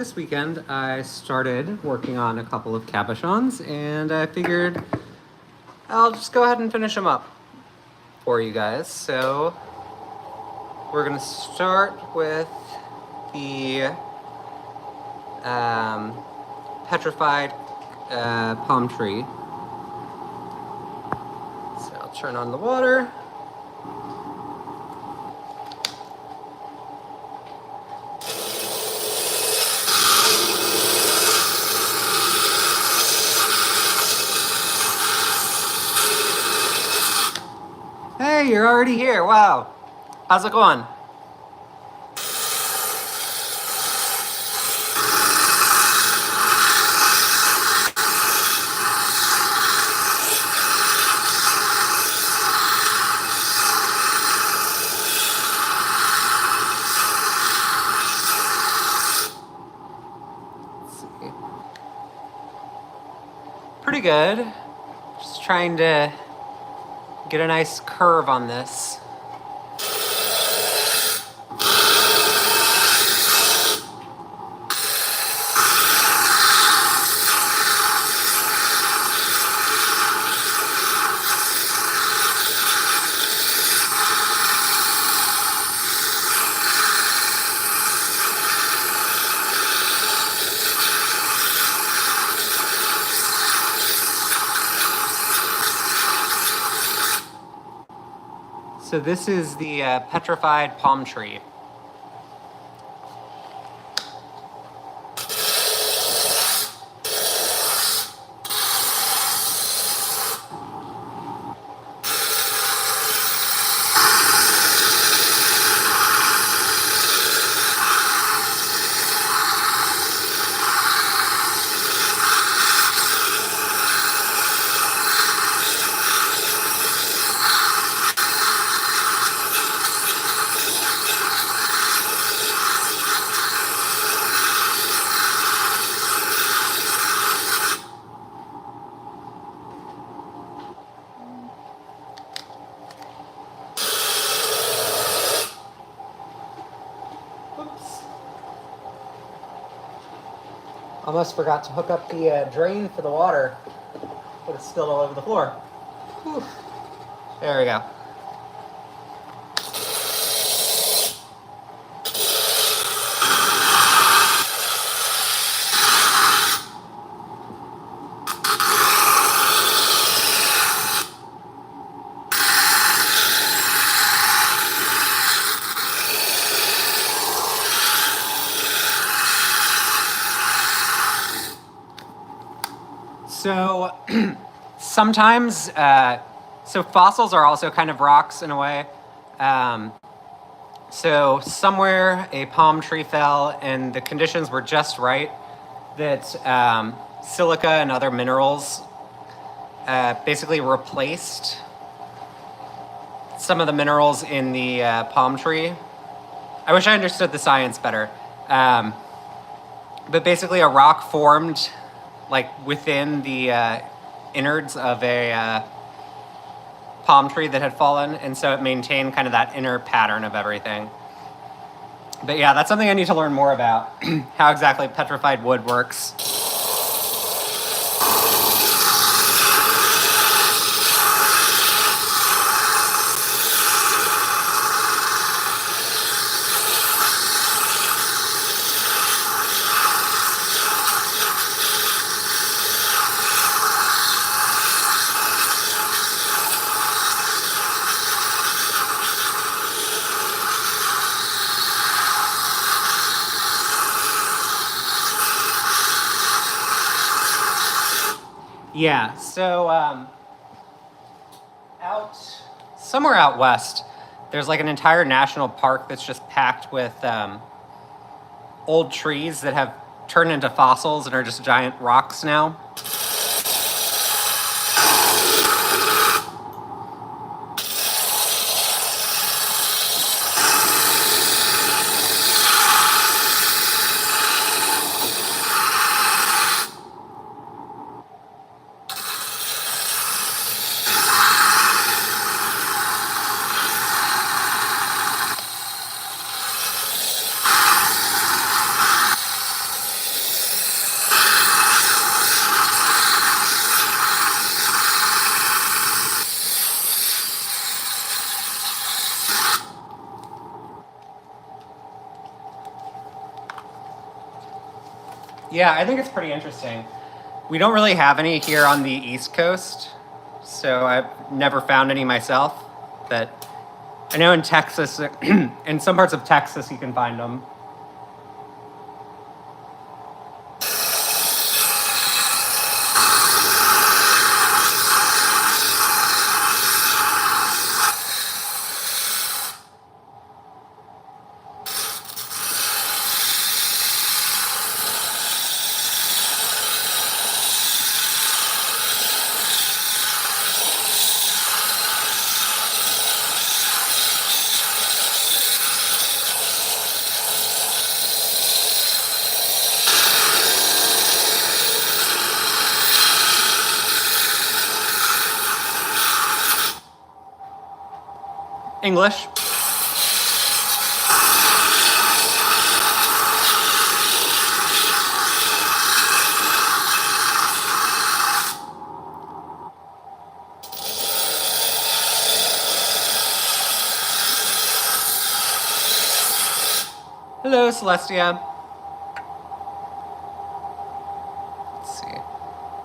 This weekend, I started working on a couple of cabochons, and I figured I'll just go ahead and finish them up for you guys. So we're gonna start with the petrified palm tree. So I'll turn on the water. Hey, you're already here. Wow. How's it going? Let's see. Pretty good. Just trying to get a nice curve on this. So this is the petrified palm tree. Almost forgot to hook up the drain for the water, but it's spilled all over the floor. Whew. There we go. So sometimes, so fossils are also kind of rocks in a way. So somewhere a palm tree fell and the conditions were just right that silica and other minerals basically replaced some of the minerals in the palm tree. I wish I understood the science better. But basically a rock formed like within the innards of a palm tree that had fallen, and so it maintained kind of that inner pattern of everything. But yeah, that's something I need to learn more about, how exactly petrified wood works. Yeah, so somewhere out west, there's like an entire national park that's just packed with old trees that have turned into fossils and are just giant rocks now. Yeah, I think it's pretty interesting. We don't really have any here on the East Coast, so I've never found any myself. But I know in Texas, in some parts of Texas, you can find them. English. Hello, Celestia. Let's see.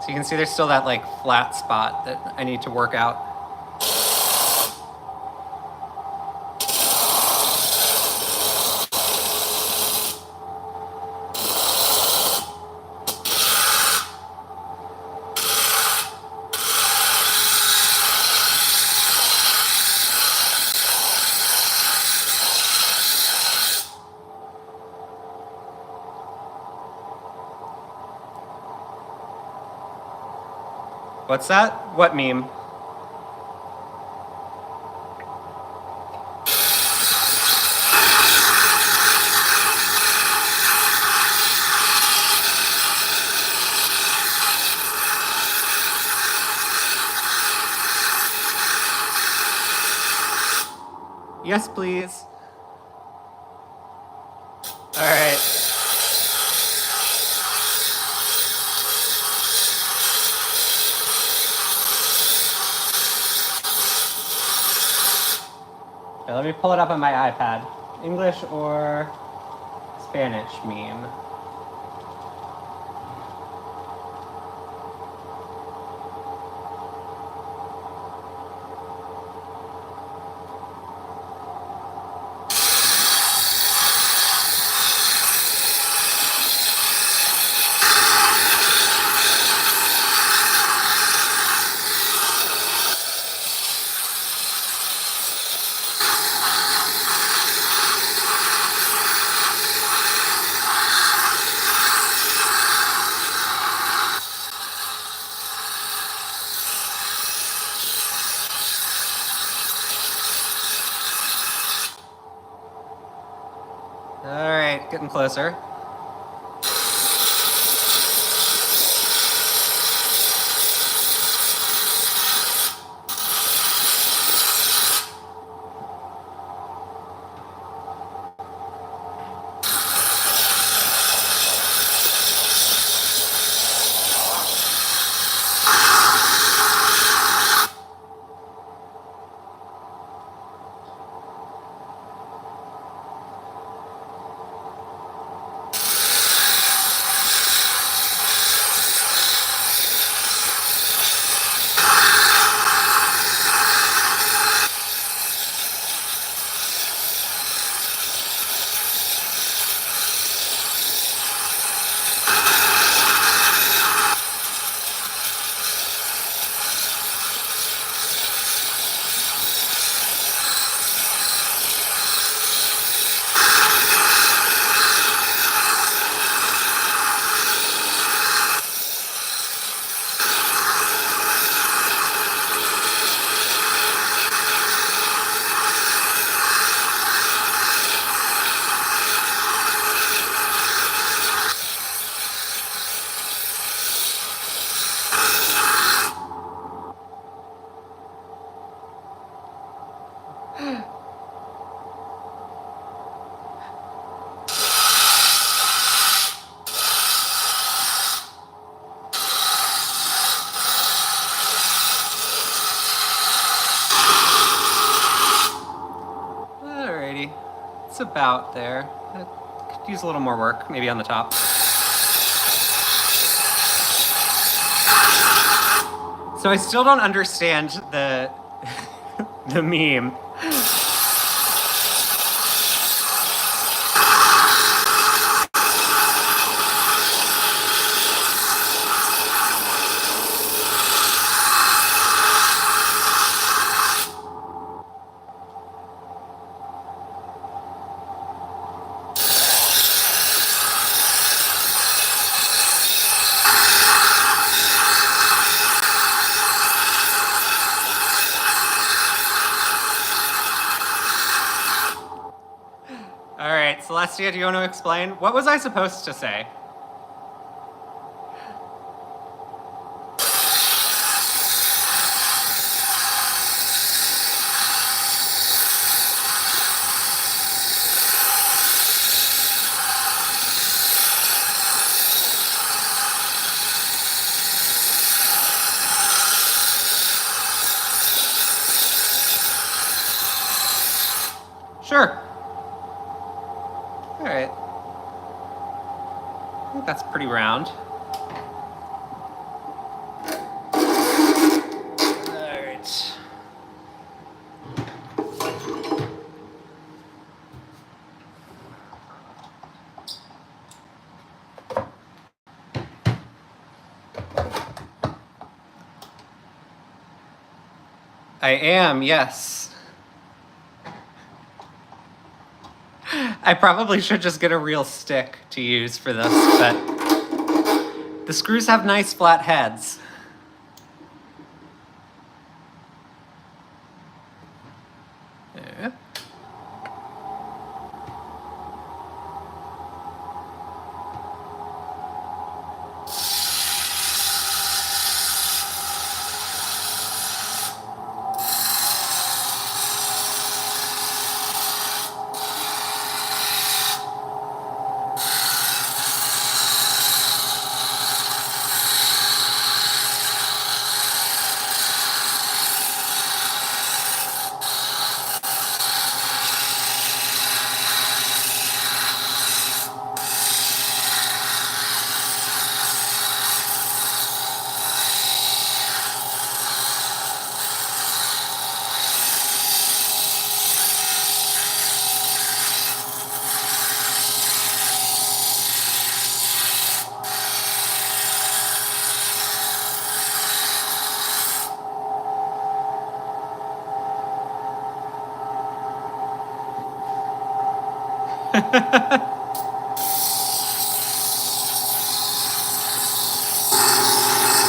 So you can see there's still that like flat spot that I need to work out. What's that? What meme? Yes, please. All right. Okay, let me pull it up on my iPad. English or Spanish meme? All right, getting closer. Alrighty, it's about there. It could use a little more work, maybe on the top. So I still don't understand the the meme. All right, Celestia, do you want to explain? What was I supposed to say? Sure. All right. I think that's pretty round. All right. I am, yes. I probably should just get a real stick to use for this, but the screws have nice flat heads. Yeah.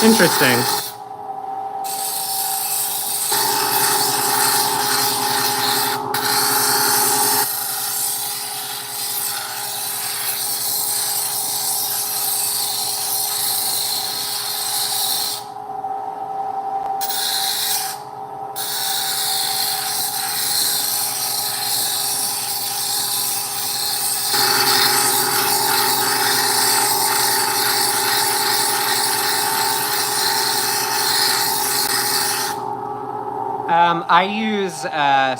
Interesting. I use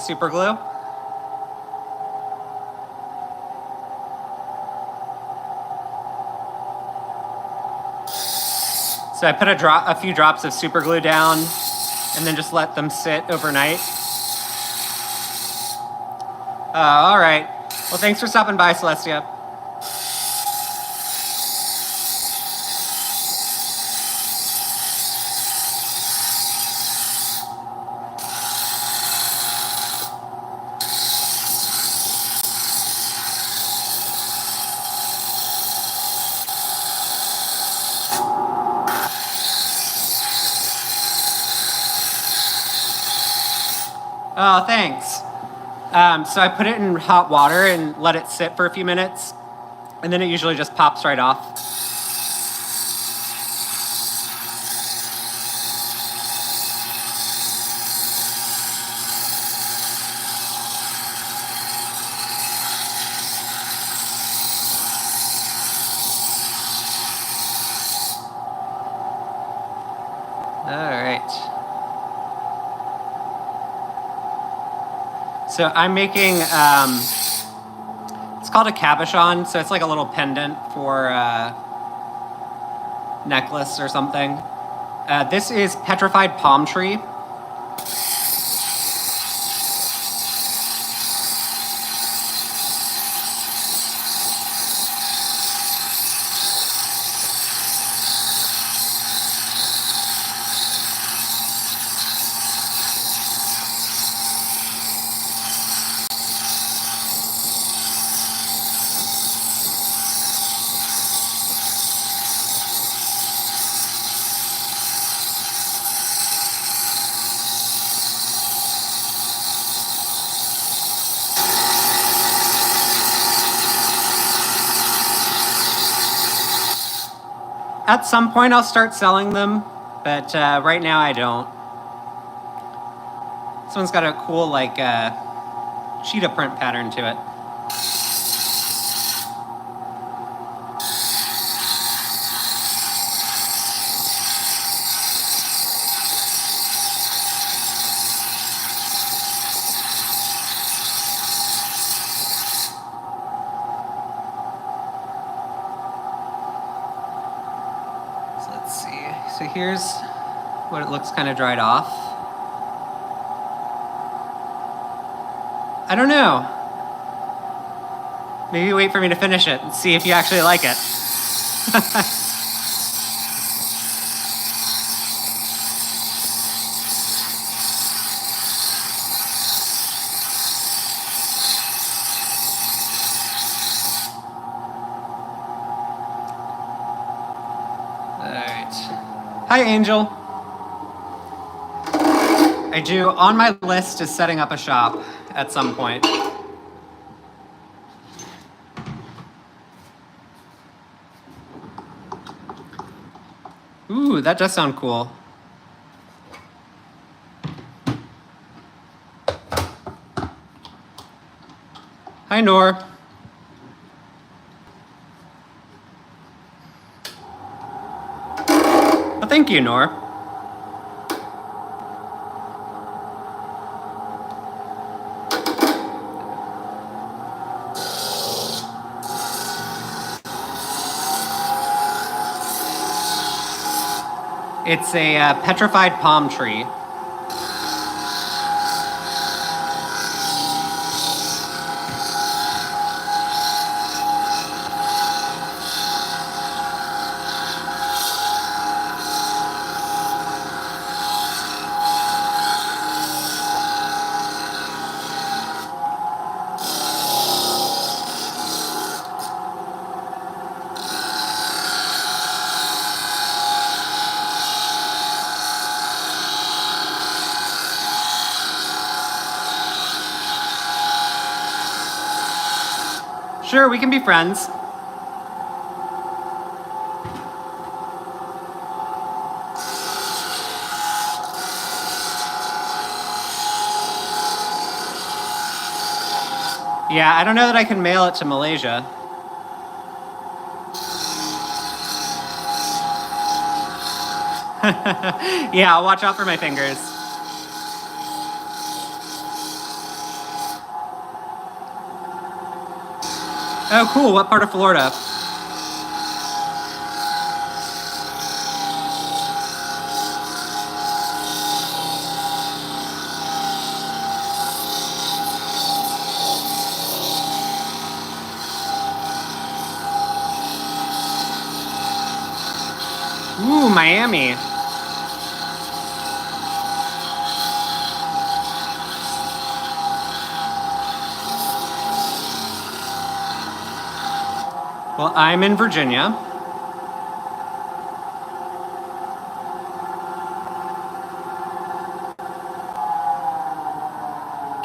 super glue. So I put a few drops of super glue down and then just let them sit overnight. All right. Well, thanks for stopping by, Celestia. Oh, thanks. So I put it in hot water and let it sit for a few minutes, and then it usually just pops right off. All right. So I'm making, it's called a cabochon, so it's like a little pendant for a necklace or something. This is Petrified Palm Tree. At some point I'll start selling them, but right now I don't. This one's got a cool like cheetah print pattern to it. So here's what it looks kind of dried off. I don't know. Maybe wait for me to finish it and see if you actually like it. Hi, Angel. I do, on my list is setting up a shop at some point. Ooh, that does sound cool. Hi, Nor. Well, thank you, Nor. It's a petrified palm tree. Sure, we can be friends. Yeah, I don't know that I can mail it to Malaysia. Yeah, I'll watch out for my fingers. Oh, cool. What part of Florida? Ooh, Miami. Well, I'm in Virginia.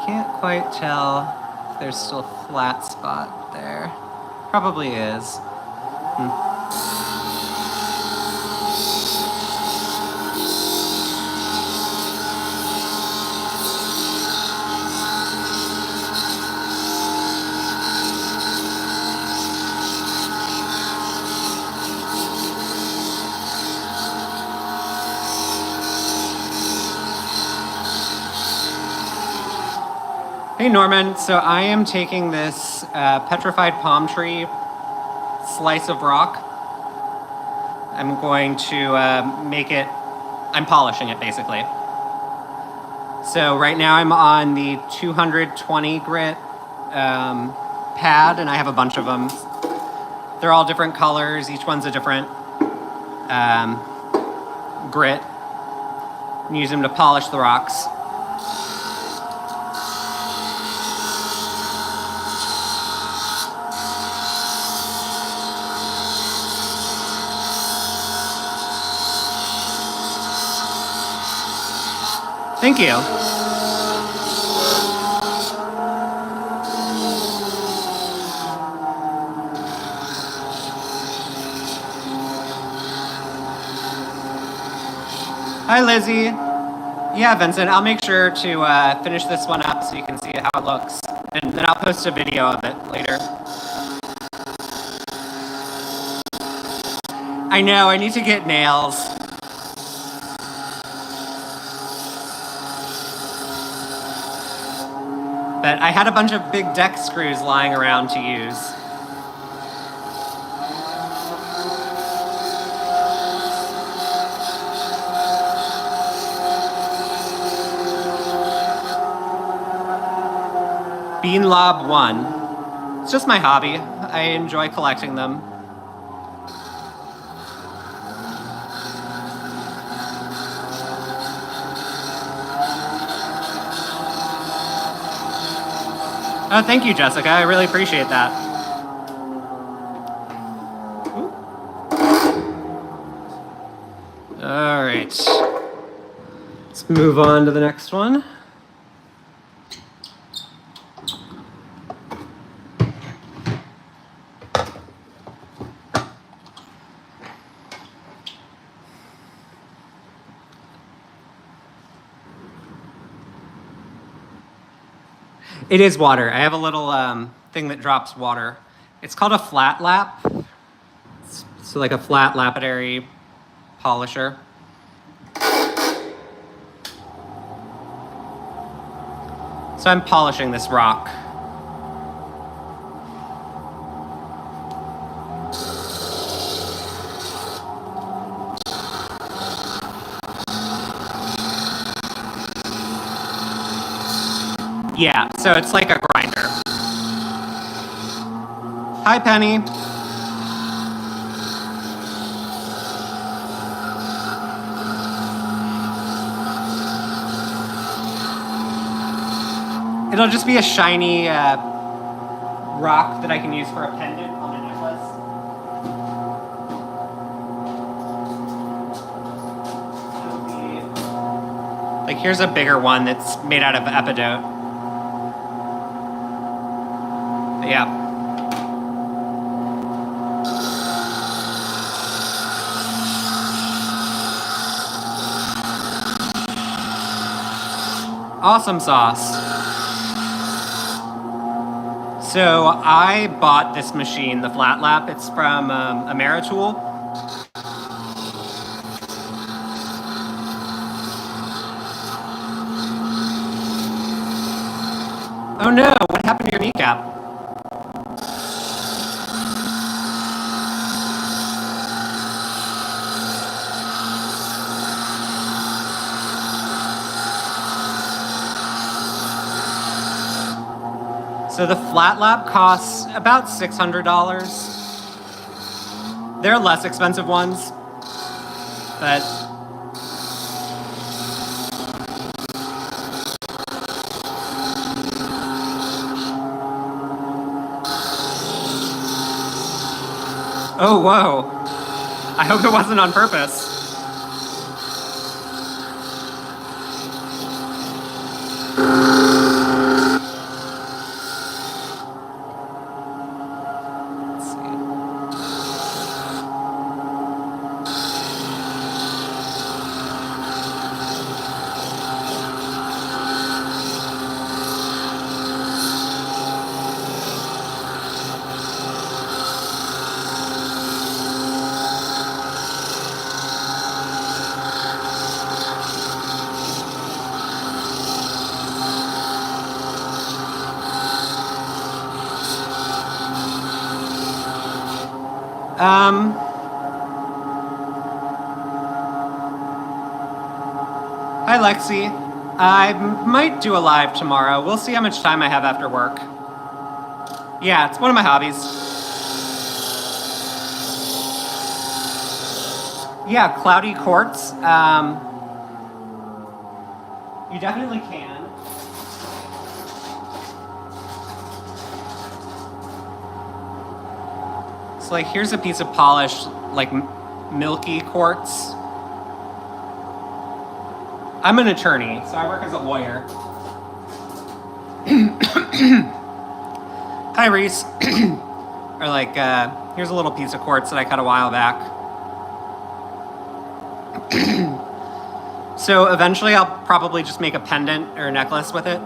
Can't quite tell if there's still a flat spot there. Probably is. Hey Norman, so I am taking this petrified palm tree slice of rock. I'm going to make it I'm polishing it basically. So right now I'm on the 220 grit pad, and I have a bunch of them. They're all different colors. Each one's a different grit. And use them to polish the rocks. Thank you. Hi, Lizzie. Yeah, Vincent, I'll make sure to finish this one up so you can see how it looks. And then I'll post a video of it later. I know, I need to get nails. But I had a bunch of big deck screws lying around to use. Bean Lob 1. It's just my hobby. I enjoy collecting them. Oh, thank you, Jessica. I really appreciate that. Ooh. All right. Let's move on to the next one. It is water. I have a little thing that drops water. It's called a flat lap. So like a flat lapidary polisher. So I'm polishing this rock. Yeah, so it's like a grinder. Hi, Penny. It'll just be a shiny rock that I can use for a pendant on a necklace. Like, here's a bigger one that's made out of epidote. Yeah. Awesome sauce. So I bought this machine, the Flat Lap. It's from Ameritool. Oh no, what happened to your kneecap? So the Flat Lap costs about $600. There are less expensive ones, but oh, whoa. I hope it wasn't on purpose. Hi, Lexi. I might do a live tomorrow. We'll see how much time I have after work. Yeah, it's one of my hobbies. Yeah, cloudy quartz. You definitely can. So like, here's a piece of polished, like milky quartz. I'm an attorney, so I work as a lawyer. Hi, Reese. Or like, here's a little piece of quartz that I cut a while back. So eventually I'll probably just make a pendant or a necklace with it.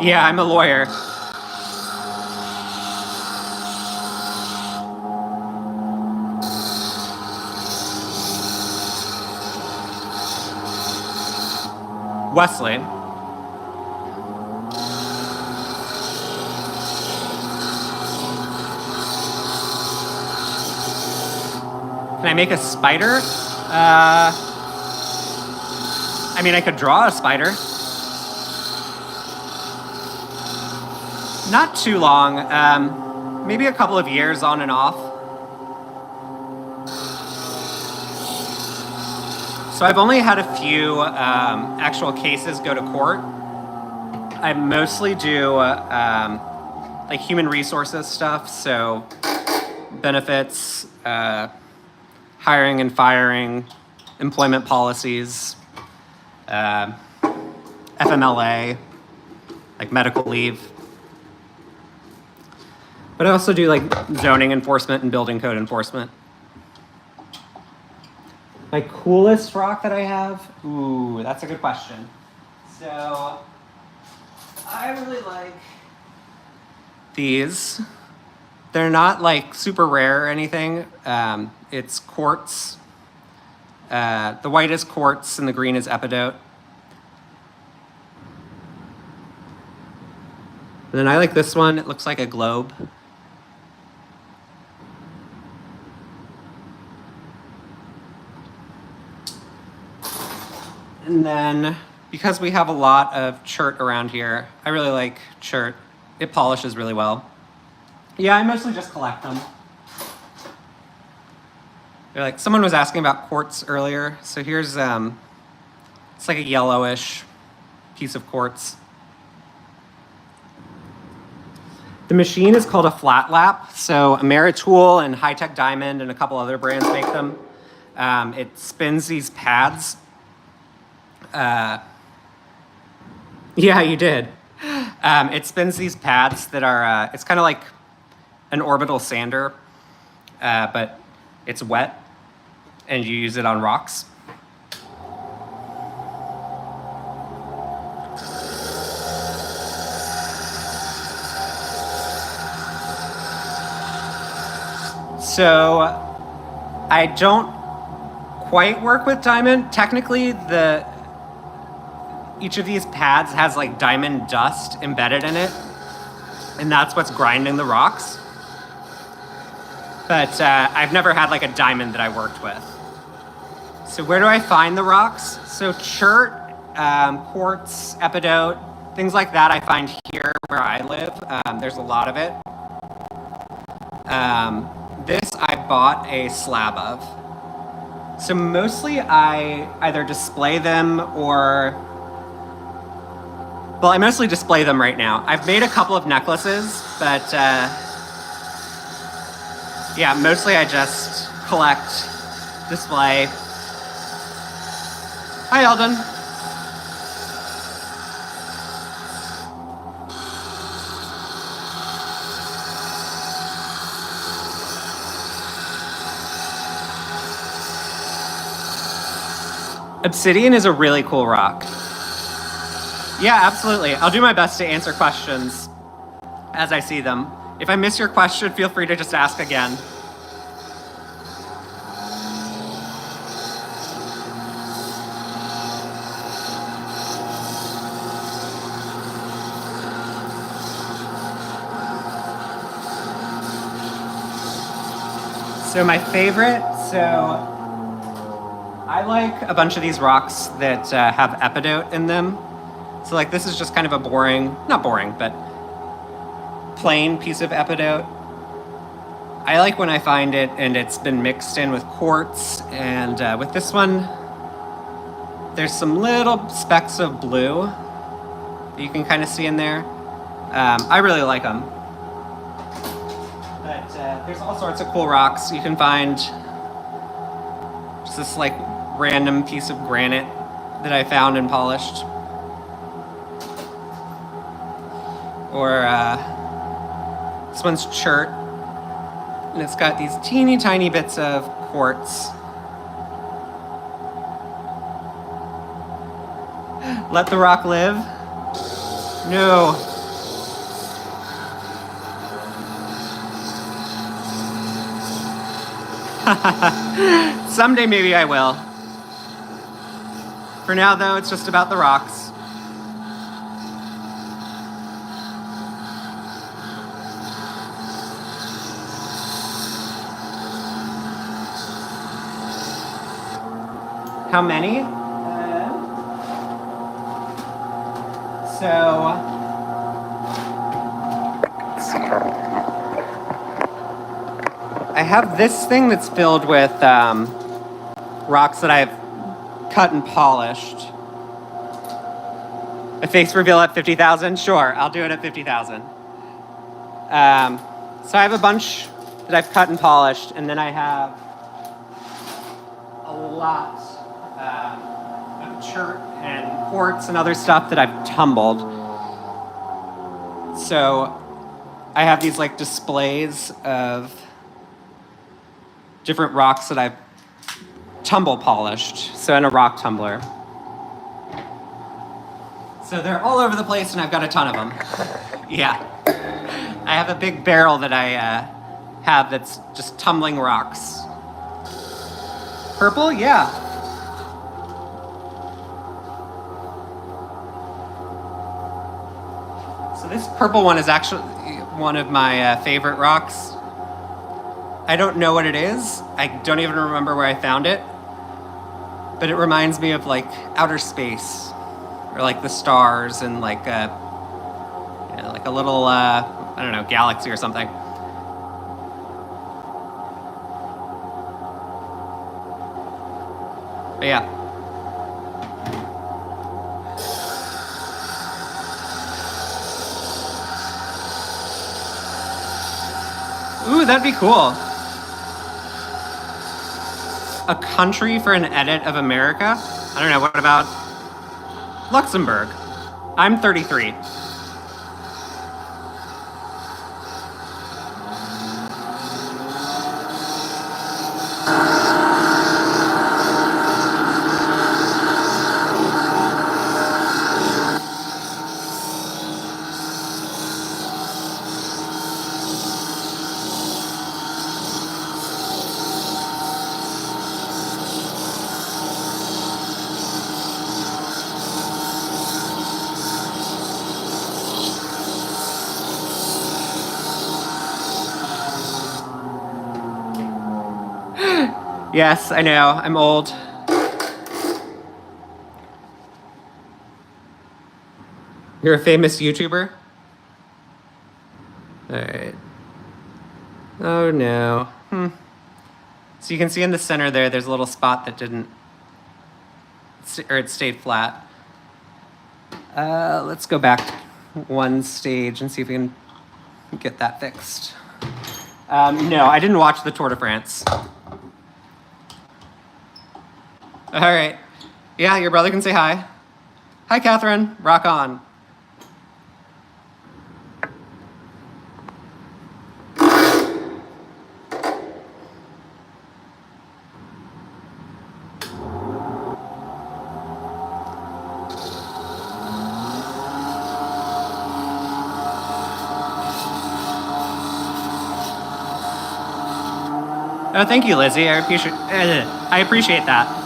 Yeah, I'm a lawyer. Wesley. Can I make a spider? I mean, I could draw a spider. Not too long, maybe a couple of years on and off. So I've only had a few actual cases go to court. I mostly do like human resources stuff, so benefits, hiring and firing, employment policies, FMLA, like medical leave. But I also do like zoning enforcement and building code enforcement. My coolest rock that I have? Ooh, that's a good question. So I really like these. They're not like super rare or anything. It's quartz. The white is quartz and the green is epidote. And then I like this one. It looks like a globe. And then, because we have a lot of chert around here, I really like chert. It polishes really well. Yeah, I mostly just collect them. They're like, someone was asking about quartz earlier. So here's, it's like a yellowish piece of quartz. The machine is called a flat lap. So Ameritool and High Tech Diamond and a couple other brands make them. It spins these pads. Yeah, you did. It spins these pads that are, it's kind of like an orbital sander, but it's wet and you use it on rocks. So I don't quite work with diamond. Technically, each of these pads has like diamond dust embedded in it, and that's what's grinding the rocks. But I've never had like a diamond that I worked with. So where do I find the rocks? So chert, quartz, epidote, things like that I find here where I live. There's a lot of it. This I bought a slab of. So mostly I either display them or, well, I mostly display them right now. I've made a couple of necklaces, but yeah, mostly I just collect, display. Hi, Eldon. Obsidian is a really cool rock. Yeah, absolutely. I'll do my best to answer questions as I see them. If I miss your question, feel free to just ask again. So my favorite, I like a bunch of these rocks that have epidote in them. So like this is just kind of a boring, not boring, but plain piece of epidote. I like when I find it and it's been mixed in with quartz, and with this one, there's some little specks of blue that you can kind of see in there. I really like them. But there's all sorts of cool rocks. You can find just this like random piece of granite that I found and polished. Or this one's chert, and it's got these teeny tiny bits of quartz. Let the rock live? No. Someday maybe I will. For now though, it's just about the rocks. How many? I have this thing that's filled with rocks that I've cut and polished. A face reveal at 50,000? Sure, I'll do it at 50,000. So I have a bunch that I've cut and polished, and then I have a lot of chert and quartz and other stuff that I've tumbled. So I have these like displays of different rocks that I've tumble polished, so in a rock tumbler. So they're all over the place and I've got a ton of them. Yeah. I have a big barrel that I have that's just tumbling rocks. Purple? Yeah. So this purple one is actually one of my favorite rocks. I don't know what it is. I don't even remember where I found it. But it reminds me of like outer space, or like the stars and like like a little I don't know, galaxy or something. But yeah. Ooh, that'd be cool. A country for an edit of America? I don't know, what about Luxembourg? I'm 33. Yes, I know, I'm old. You're a famous YouTuber? Alright. Oh no. So you can see in the center there's a little spot that didn't, or it stayed flat. Let's go back one stage and see if we can get that fixed. No, I didn't watch the Tour de France. All right. Yeah, your brother can say hi. Hi, Catherine. Rock on. Oh, thank you, Lizzie. I appreciate that.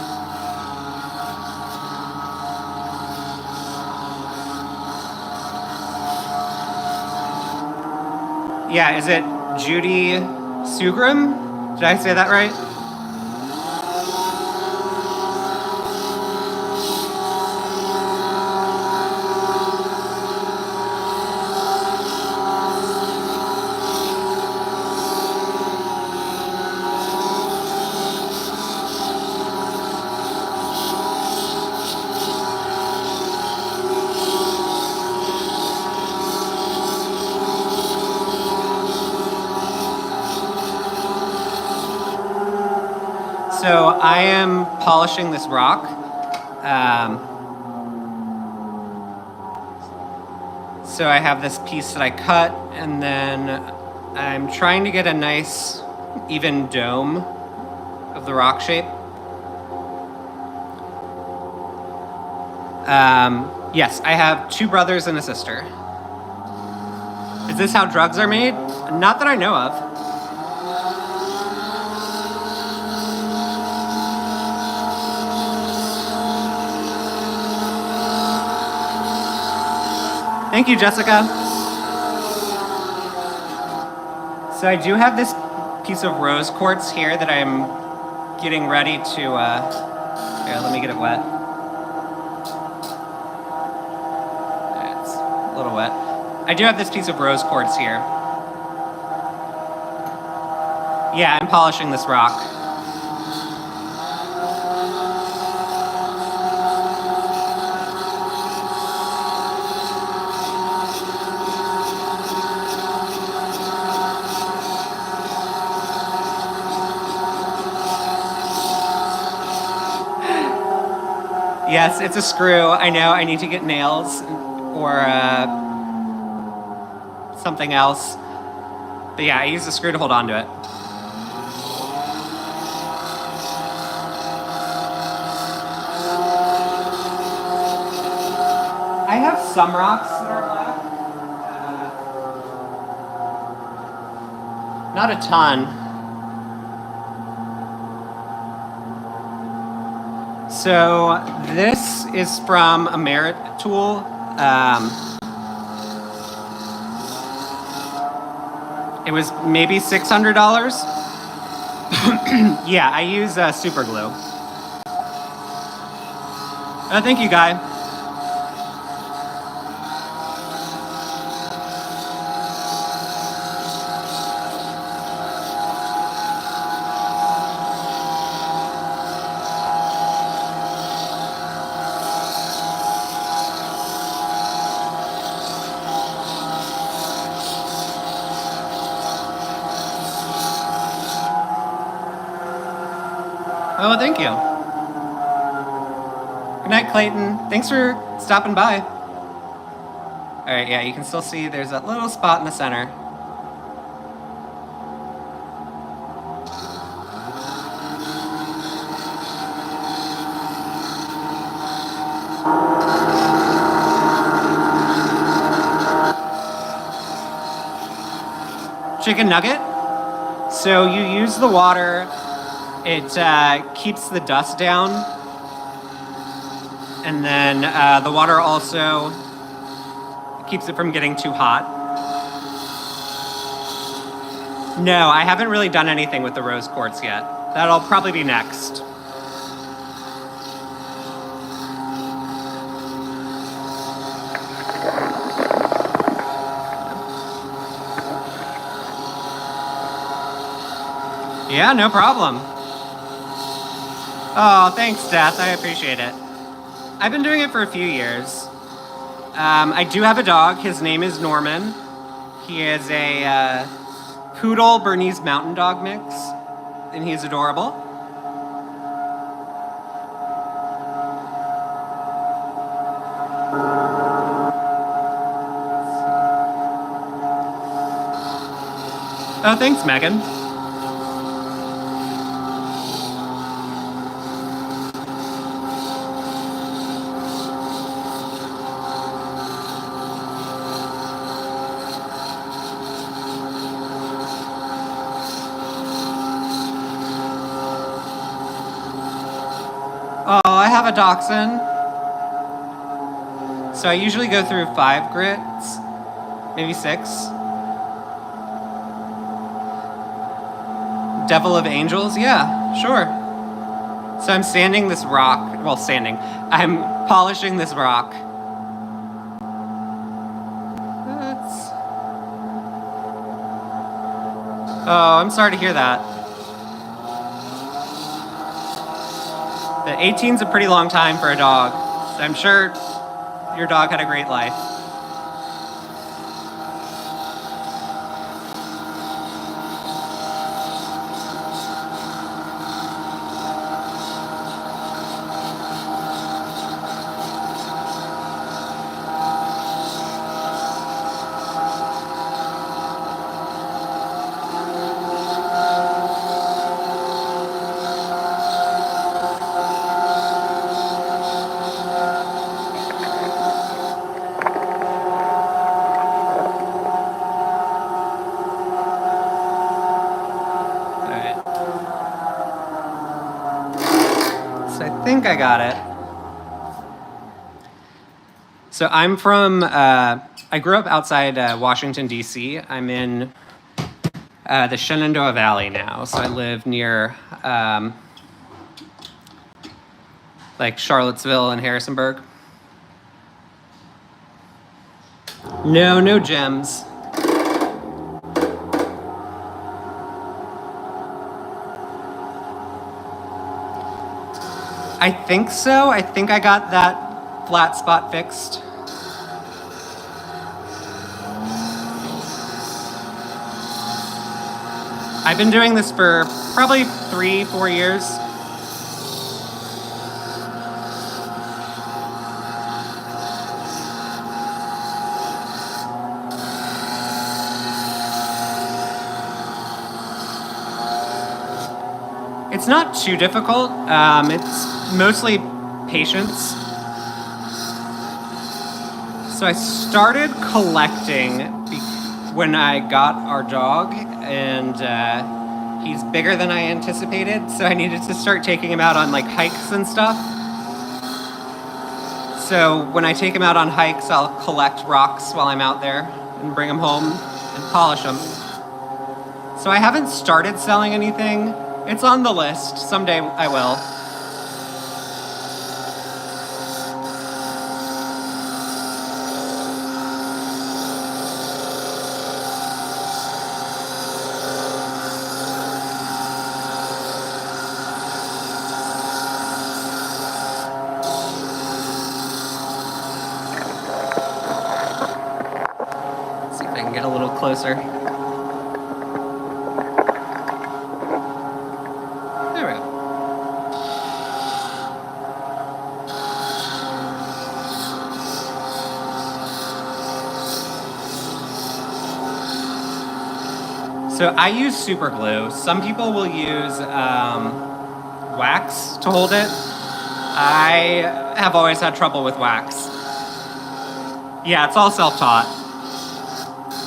Yeah, is it Judy Sugrum? Did I say that right? So I am polishing this rock. So I have this piece that I cut, and then I'm trying to get a nice, even dome of the rock shape. Yes, I have 2 brothers and a sister. Is this how drugs are made? Not that I know of. Thank you, Jessica. So I do have this piece of rose quartz here that I'm getting ready to, here, let me get it wet. It's a little wet. I do have this piece of rose quartz here. Yeah, I'm polishing this rock. Yes, it's a screw. I know I need to get nails or something else. But yeah, I use the screw to hold on to it. I have some rocks that are black. Not a ton. So this is from a Merit tool. It was maybe $600. Yeah, I use super glue. Thank you, Guy. Oh, thank you. Good night, Clayton. Thanks for stopping by. All right, yeah, you can still see there's that little spot in the center. Chicken nugget. So you use the water. It keeps the dust down, and then the water also keeps it from getting too hot. No, I haven't really done anything with the rose quartz yet. That'll probably be next. Yeah, no problem. Oh, thanks, Death. I appreciate it. I've been doing it for a few years. I do have a dog. His name is Norman. He is a Poodle Bernese Mountain Dog mix, and he's adorable. Oh, thanks, Megan. Oh, I have a dachshund. So I usually go through 5 grits, maybe 6. Devil of Angels? Yeah, sure. So I'm sanding this rock. Well, sanding. I'm polishing this rock. Oh, I'm sorry to hear that. The 18's a pretty long time for a dog. So I'm sure your dog had a great life. I think I got it. So I'm from, I grew up outside Washington, D.C. I'm in the Shenandoah Valley now. So I live near like Charlottesville and Harrisonburg. No gems. I think so. I think I got that flat spot fixed. I've been doing this for probably 3-4 years. It's not too difficult. It's mostly patience. So I started collecting when I got our dog, and he's bigger than I anticipated, so I needed to start taking him out on like hikes and stuff. So when I take him out on hikes, I'll collect rocks while I'm out there and bring them home and polish them. So I haven't started selling anything. It's on the list. Someday I will. Let's see if I can get a little closer. So I use super glue. Some people will use wax to hold it. I have always had trouble with wax. Yeah, it's all self-taught.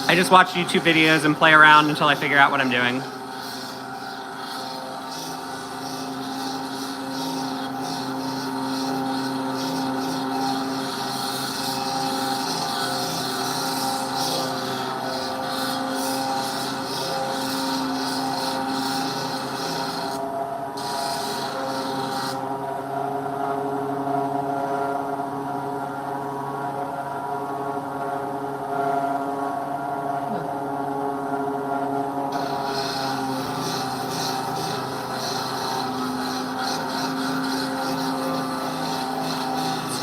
I just watch YouTube videos and play around until I figure out what I'm doing.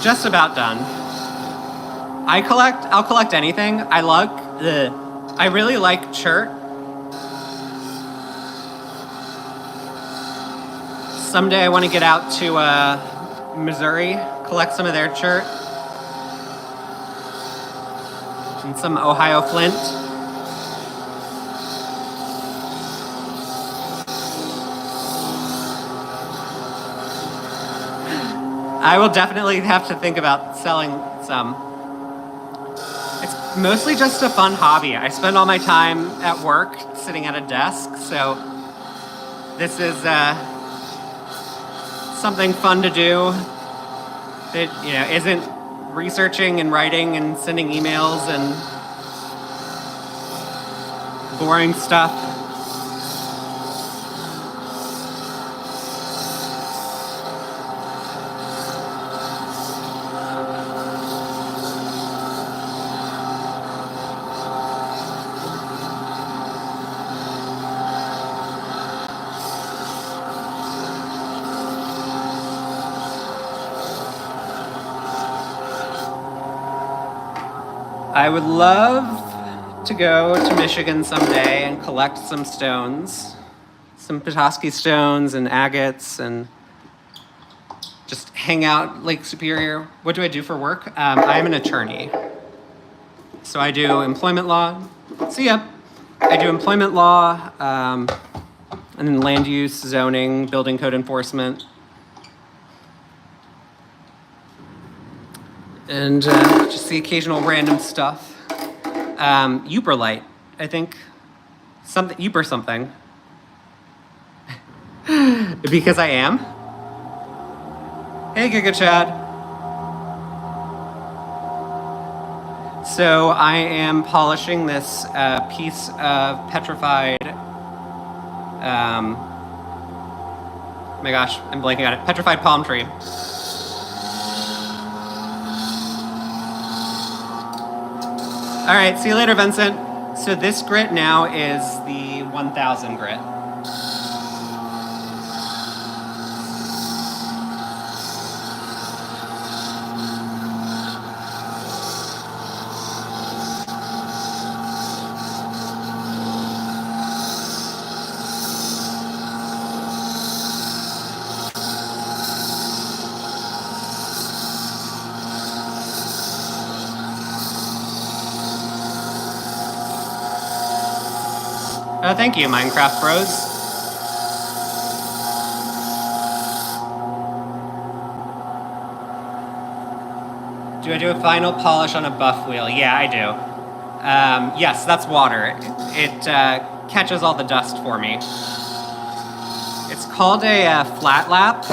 Just about done. I'll collect anything. I really like chert. Someday I want to get out to Missouri, collect some of their chert. And some Ohio flint. I will definitely have to think about selling some. It's mostly just a fun hobby. I spend all my time at work sitting at a desk, so this is something fun to do that isn't researching and writing and sending emails and boring stuff. I would love to go to Michigan someday and collect some stones, some Petoskey stones and agates, and just hang out Lake Superior. What do I do for work? I'm an attorney. So I do employment law. See ya. I do employment law, and then land use, zoning, building code enforcement. And just the occasional random stuff. Uberlite, I think. Something, Uber something. Because I am. Hey, Giga Chad. So I am polishing this piece of petrified, oh my gosh, I'm blanking on it, petrified palm tree. All right, see you later, Vincent. So this grit now is the 1000 grit. Oh, thank you, Minecraft Bros. Do I do a final polish on a buff wheel? Yeah, I do. Yes, that's water. It catches all the dust for me. It's called a flat lap.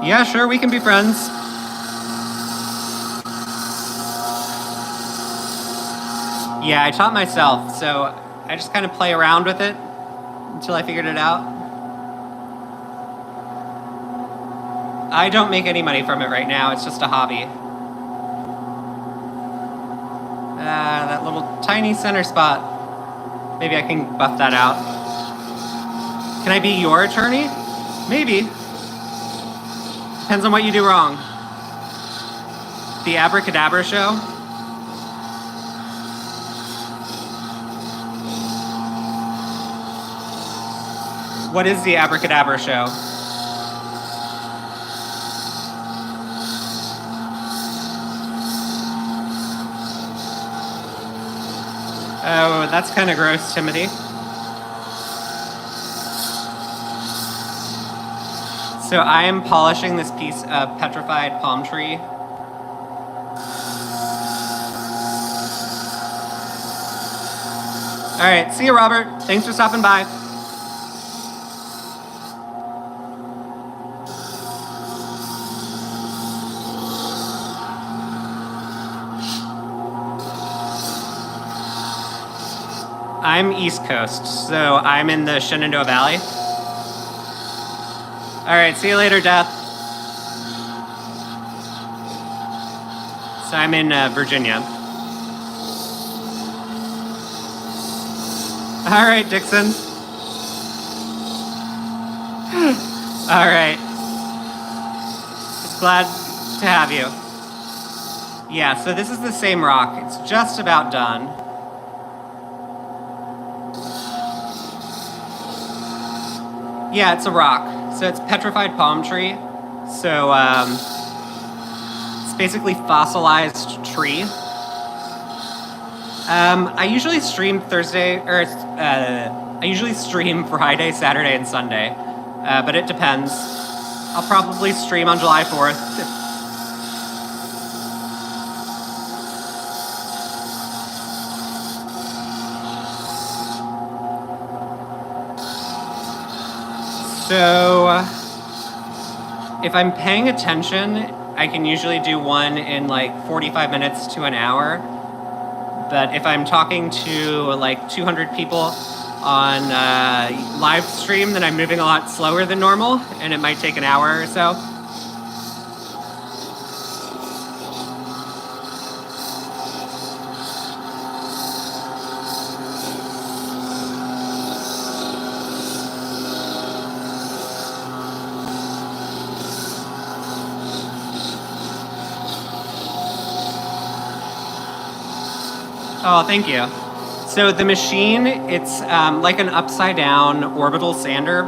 Yeah, sure, we can be friends. Yeah, I taught myself, so I just kind of play around with it until I figured it out. I don't make any money from it right now, it's just a hobby. That little tiny center spot. Maybe I can buff that out. Can I be your attorney? Maybe. Depends on what you do wrong. The Abracadabra Show? What is the Abracadabra Show? Oh, that's kind of gross, Timothy. So I am polishing this piece of petrified palm tree. All right, see you, Robert. Thanks for stopping by. I'm East Coast, so I'm in the Shenandoah Valley. All right, see you later, Death. So I'm in Virginia. All right, Dixon. All right. Just glad to have you. Yeah, so this is the same rock. It's just about done. Yeah, it's a rock. So it's petrified palm tree. So it's basically fossilized tree. I usually stream I usually stream Friday, Saturday, and Sunday, but it depends. I'll probably stream on July 4th. So if I'm paying attention, I can usually do one in like 45 minutes to an hour. But if I'm talking to like 200 people on live stream, then I'm moving a lot slower than normal, and it might take an hour or so. Oh, thank you. So the machine, it's like an upside down orbital sander,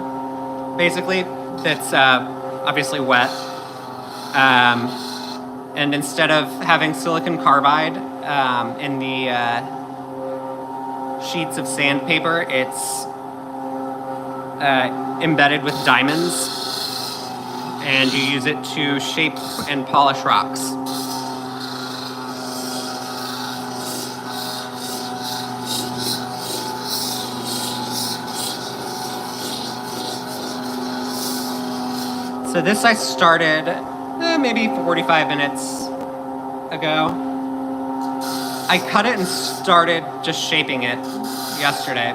basically, that's obviously wet. And instead of having silicon carbide in the sheets of sandpaper, it's embedded with diamonds, and you use it to shape and polish rocks. So this I started maybe 45 minutes ago. I cut it and started just shaping it yesterday.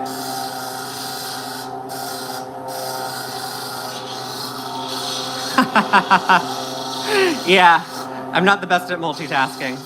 Yeah, I'm not the best at multitasking.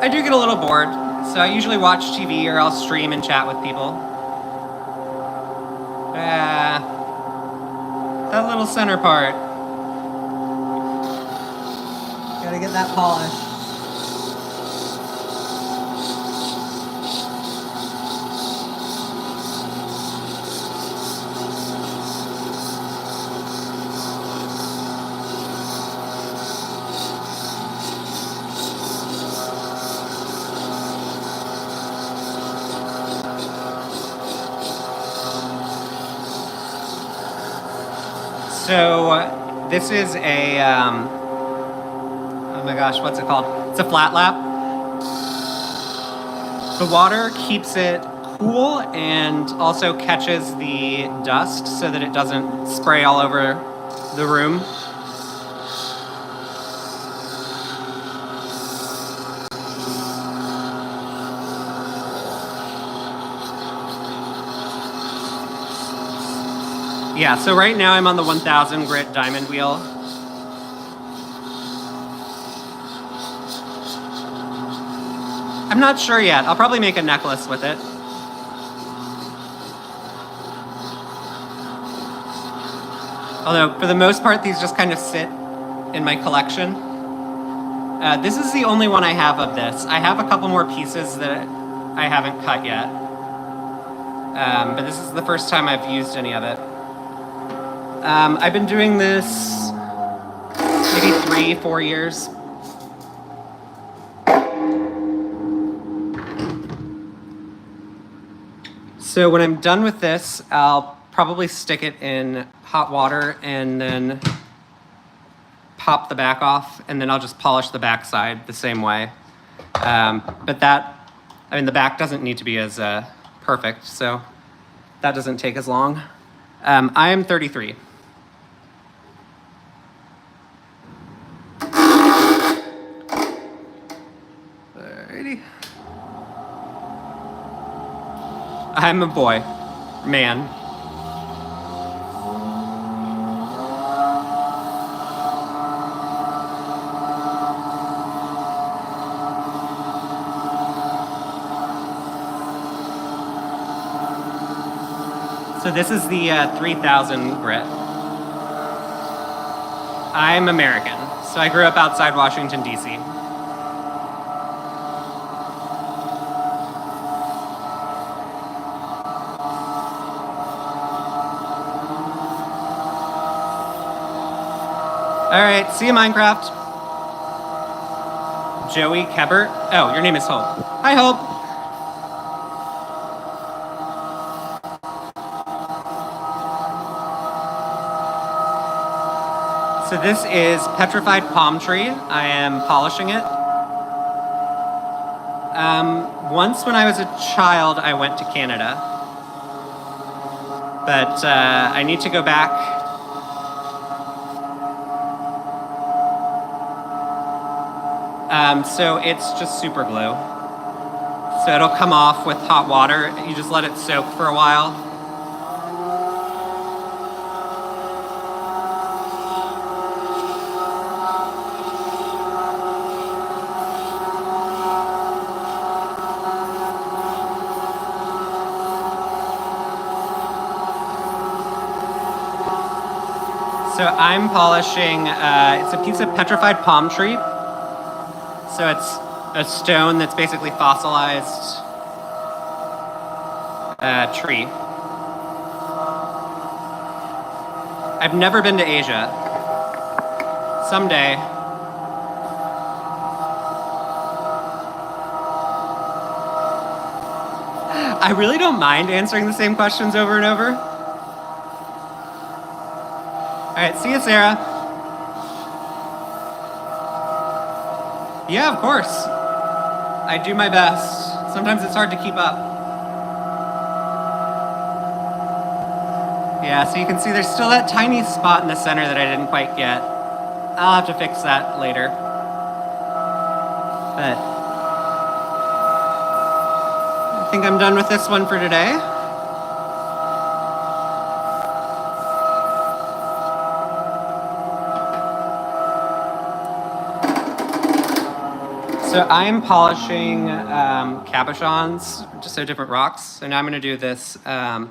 I do get a little bored, so I usually watch TV or I'll stream and chat with people. That little center part. Gotta get that polished. So this is a, oh my gosh, what's it called? It's a flat lap. The water keeps it cool and also catches the dust so that it doesn't spray all over the room. Yeah, so right now I'm on the 1000 grit diamond wheel. I'm not sure yet. I'll probably make a necklace with it. Although, for the most part, these just kind of sit in my collection. This is the only one I have of this. I have a couple more pieces that I haven't cut yet. But this is the first time I've used any of it. I've been doing this maybe 3-4 years. So when I'm done with this, I'll probably stick it in hot water and then pop the back off, and then I'll just polish the back side the same way. But that, I mean, the back doesn't need to be as perfect, so that doesn't take as long. I am 33. Alrighty. I'm a boy, man. So this is the 3000 grit. I'm American, so I grew up outside Washington, D.C. All right, see you, Minecraft. Joey Kebert. Oh, your name is Hope. Hi, Hope. So this is Petrified Palm Tree. I am polishing it. Once when I was a child, I went to Canada. But I need to go back. So it's just super glue. So it'll come off with hot water. You just let it soak for a while. So I'm polishing, it's a piece of petrified palm tree. So it's a stone that's basically fossilized tree. I've never been to Asia. Someday. I really don't mind answering the same questions over and over. All right, see you, Sarah. Yeah, of course. I do my best. Sometimes it's hard to keep up. Yeah, so you can see there's still that tiny spot in the center that I didn't quite get. I'll have to fix that later. But I think I'm done with this one for today. So I'm polishing cabochons, just so different rocks. So now I'm going to do this. So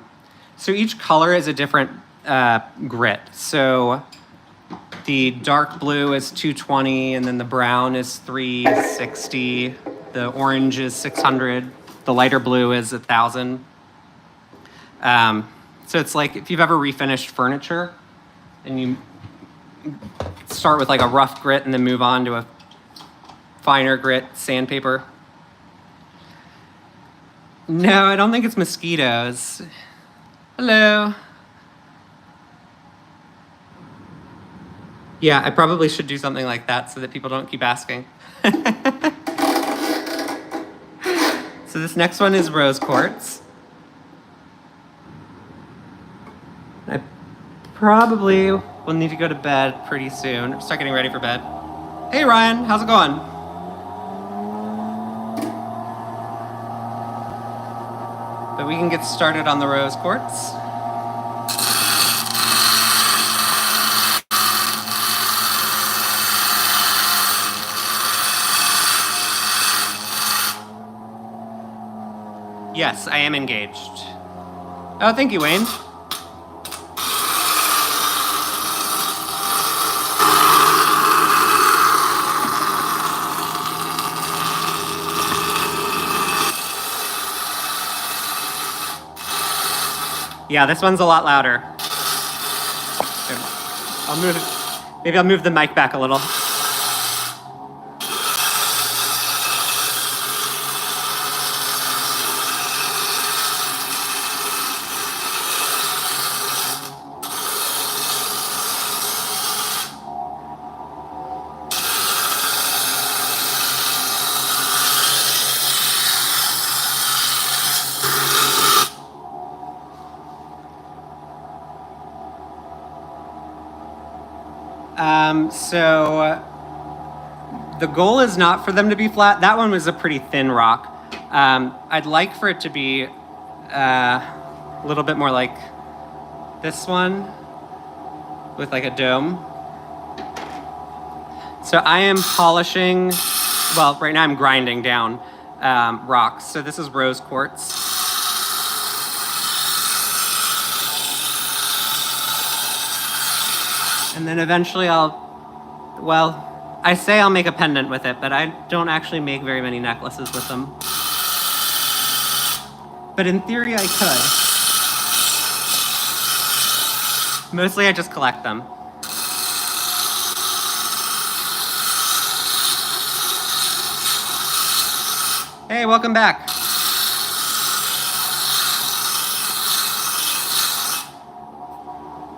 each color is a different grit. So the dark blue is 220, and then the brown is 360. The orange is 600. The lighter blue is 1,000. So it's like if you've ever refinished furniture, and you start with like a rough grit and then move on to a finer grit sandpaper. No, I don't think it's mosquitoes. Hello. Yeah, I probably should do something like that so that people don't keep asking. So this next one is rose quartz. I probably will need to go to bed pretty soon. Start getting ready for bed. Hey Ryan, how's it going? But we can get started on the rose quartz. Yes, I am engaged. Oh, thank you, Wayne. Yeah, this one's a lot louder. I'll move it. Maybe I'll move the mic back a little. So the goal is not for them to be flat. That one was a pretty thin rock. I'd like for it to be a little bit more like this one with like a dome. So I am polishing, well, right now I'm grinding down rocks. So this is rose quartz. And then eventually I say I'll make a pendant with it, but I don't actually make very many necklaces with them. But in theory, I could. Mostly I just collect them. Hey, welcome back.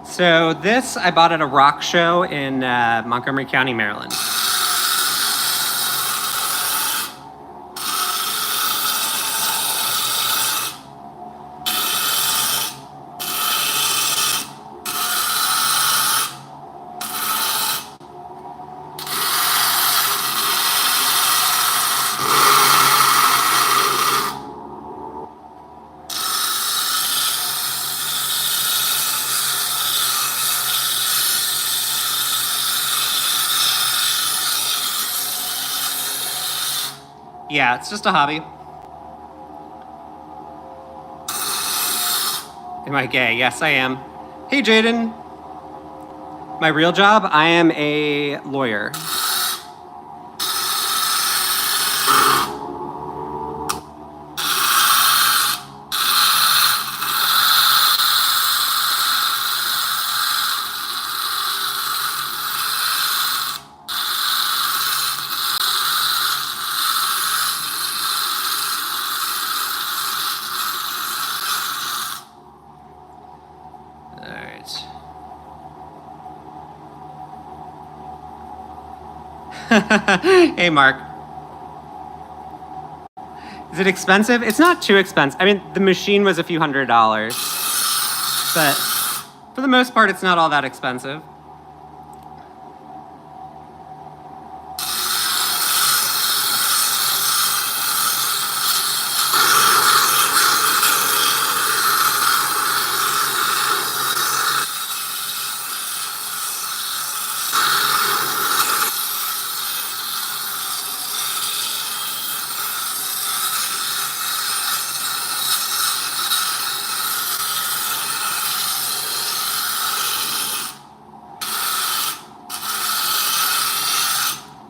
So this I bought at a rock show in Montgomery County, Maryland. Yeah, it's just a hobby. Am I gay? Yes, I am. Hey, Jaden. My real job, I am a lawyer. Hey, Mark. Is it expensive? It's not too expensive. I mean, the machine was a few $100s, but for the most part, it's not all that expensive.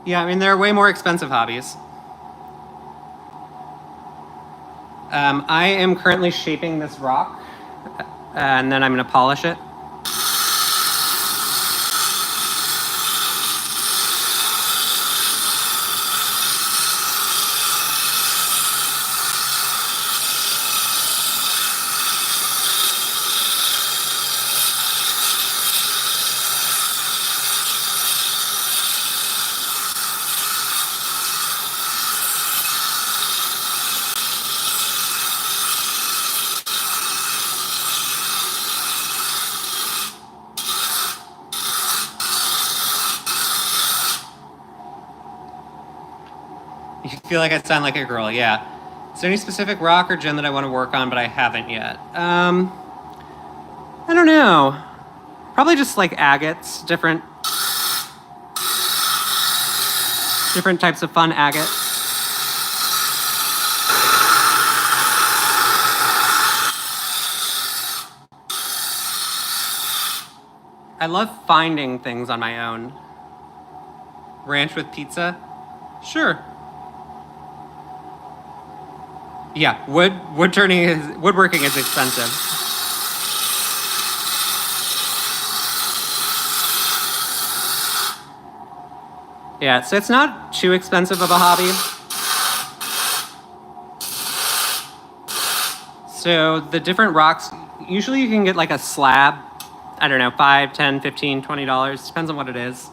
Yeah, I mean, there are way more expensive hobbies. I am currently shaping this rock, and then I'm going to polish it. You feel like I sound like a girl, yeah. Is there any specific rock or gem that I want to work on, but I haven't yet? I don't know. Probably just like agates, different types of fun agates. I love finding things on my own. Ranch with pizza? Sure. Yeah, woodworking is expensive. Yeah, so it's not too expensive of a hobby. So the different rocks, usually you can get like a slab, I don't know, $5, $10, $15, $20, depends on what it is.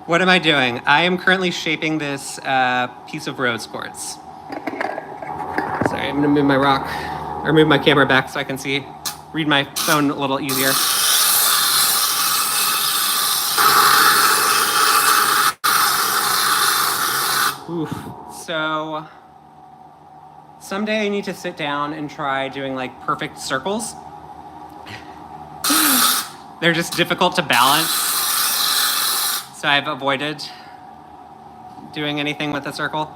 What am I doing? I am currently shaping this piece of rose quartz. Sorry, I'm gonna move my rock, or move my camera back so I can read my phone a little easier. Oof. So someday I need to sit down and try doing like perfect circles. They're just difficult to balance. So I've avoided doing anything with a circle.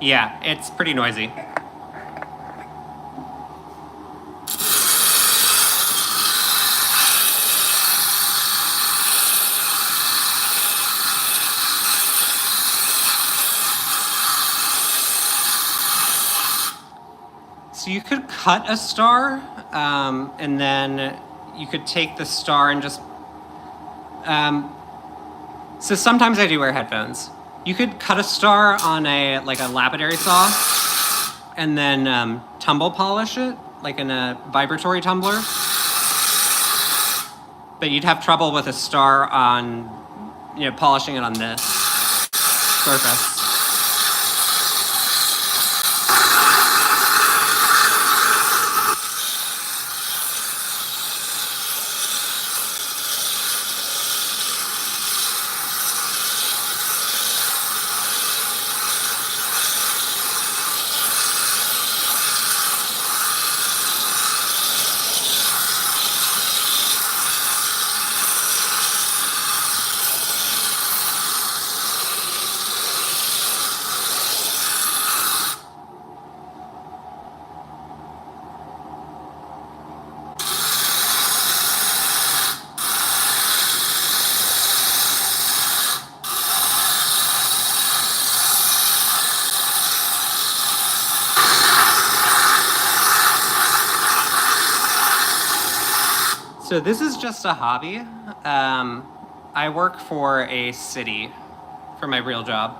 Yeah, it's pretty noisy. So you could cut a star, and then you could take the star and just... so sometimes I do wear headphones. You could cut a star on a lapidary saw, and then tumble polish it, like in a vibratory tumbler. But you'd have trouble with a star on, polishing it on this surface. So this is just a hobby. I work for a city for my real job.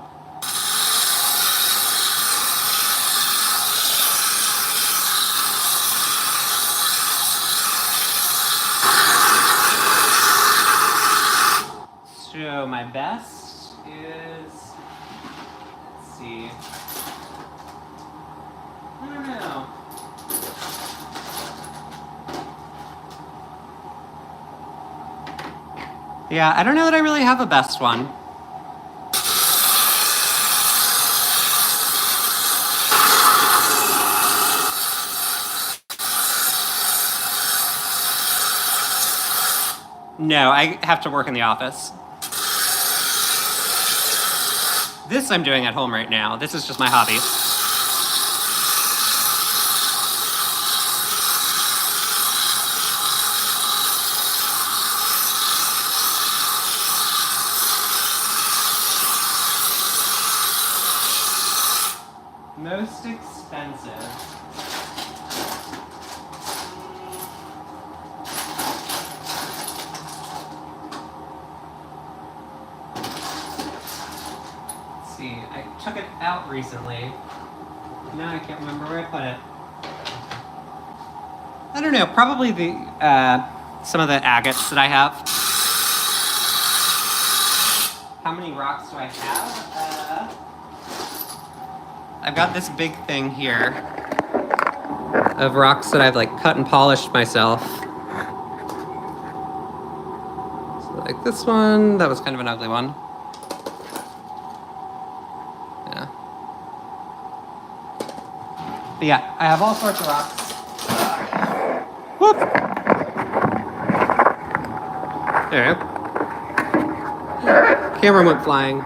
So my best is, let's see, I don't know. Yeah, I don't know that I really have a best one. No, I have to work in the office. This I'm doing at home right now. This is just my hobby. Most expensive. Let's see, I took it out recently. Now I can't remember where I put it. I don't know, probably the some of the agates that I have. How many rocks do I have? I've got this big thing here of rocks that I've cut and polished myself. So like this one, that was kind of an ugly one. Yeah. But yeah, I have all sorts of rocks. Whoop! There we go. Camera went flying.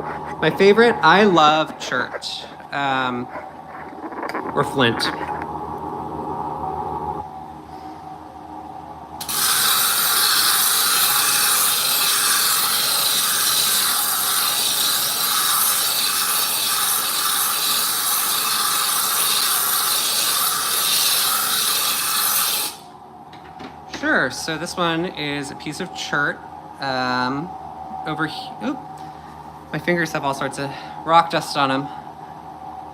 My favorite, I love chert. Or flint. Sure, so this one is a piece of chert. Over here, oop, my fingers have all sorts of rock dust on them.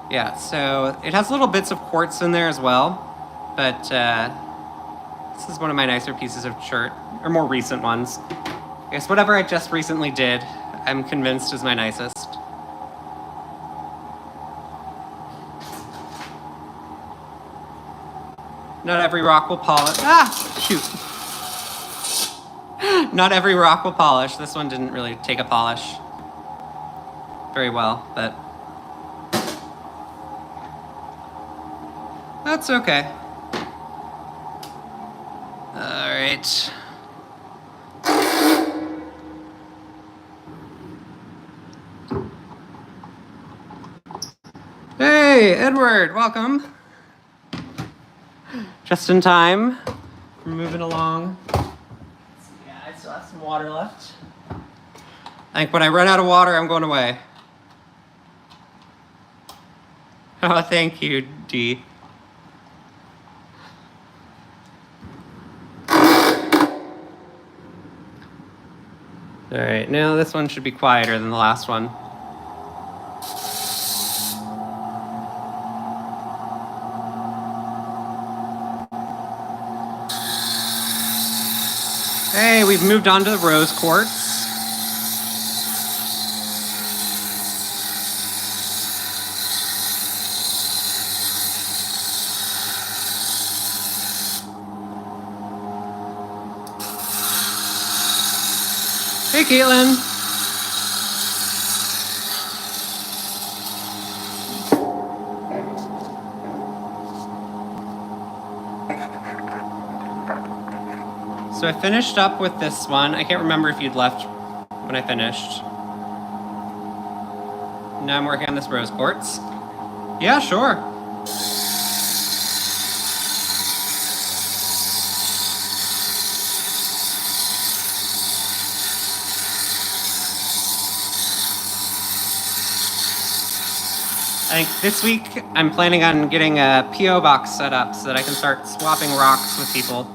Yeah, so it has little bits of quartz in there as well, but this is one of my nicer pieces of chert, or more recent ones. I guess whatever I just recently did, I'm convinced is my nicest. Not every rock will polish. Ah, shoot. Not every rock will polish. This one didn't really take a polish very well, but that's okay. All right. Hey! Hey, Edward, welcome. Just in time. We're moving along. Yeah, I still have some water left. I think when I run out of water, I'm going away. Oh, thank you, Dee. All right, now this one should be quieter than the last one. Hey, we've moved on to the rose quartz. Hey, Caitlin. So I finished up with this one. I can't remember if you'd left when I finished. Now I'm working on this rose quartz. Yeah, sure. I think this week I'm planning on getting a P.O. box set up so that I can start swapping rocks with people.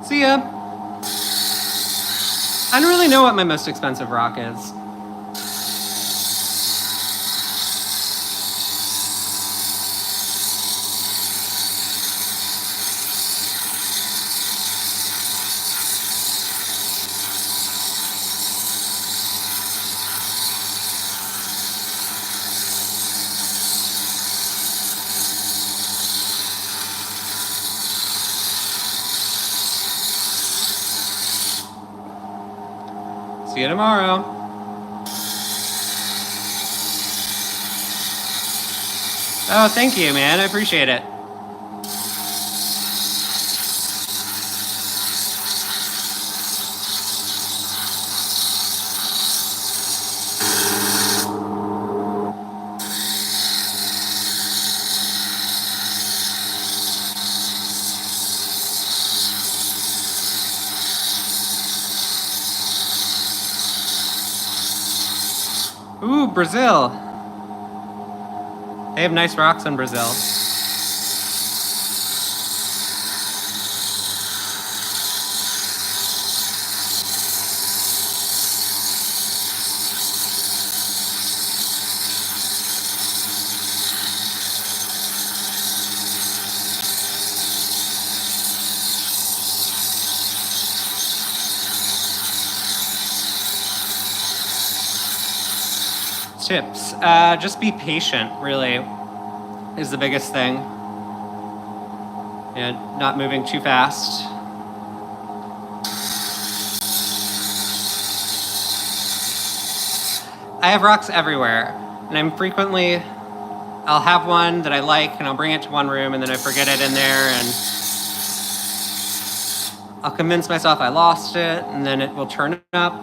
See ya. I don't really know what my most expensive rock is. See you tomorrow. Oh, thank you, man. I appreciate it. Ooh, Brazil. They have nice rocks in Brazil. Tips. Just be patient, really, is the biggest thing. And not moving too fast. I have rocks everywhere, and I'll have one that I like, and I'll bring it to one room, and then I forget it in there, and I'll convince myself I lost it, and then it will turn up.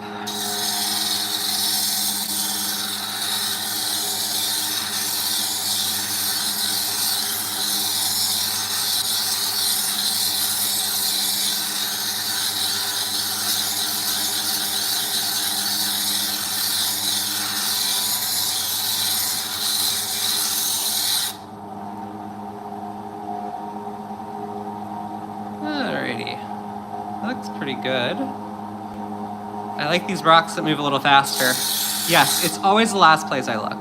Looks pretty good. I like these rocks that move a little faster. Yes, it's always the last place I look.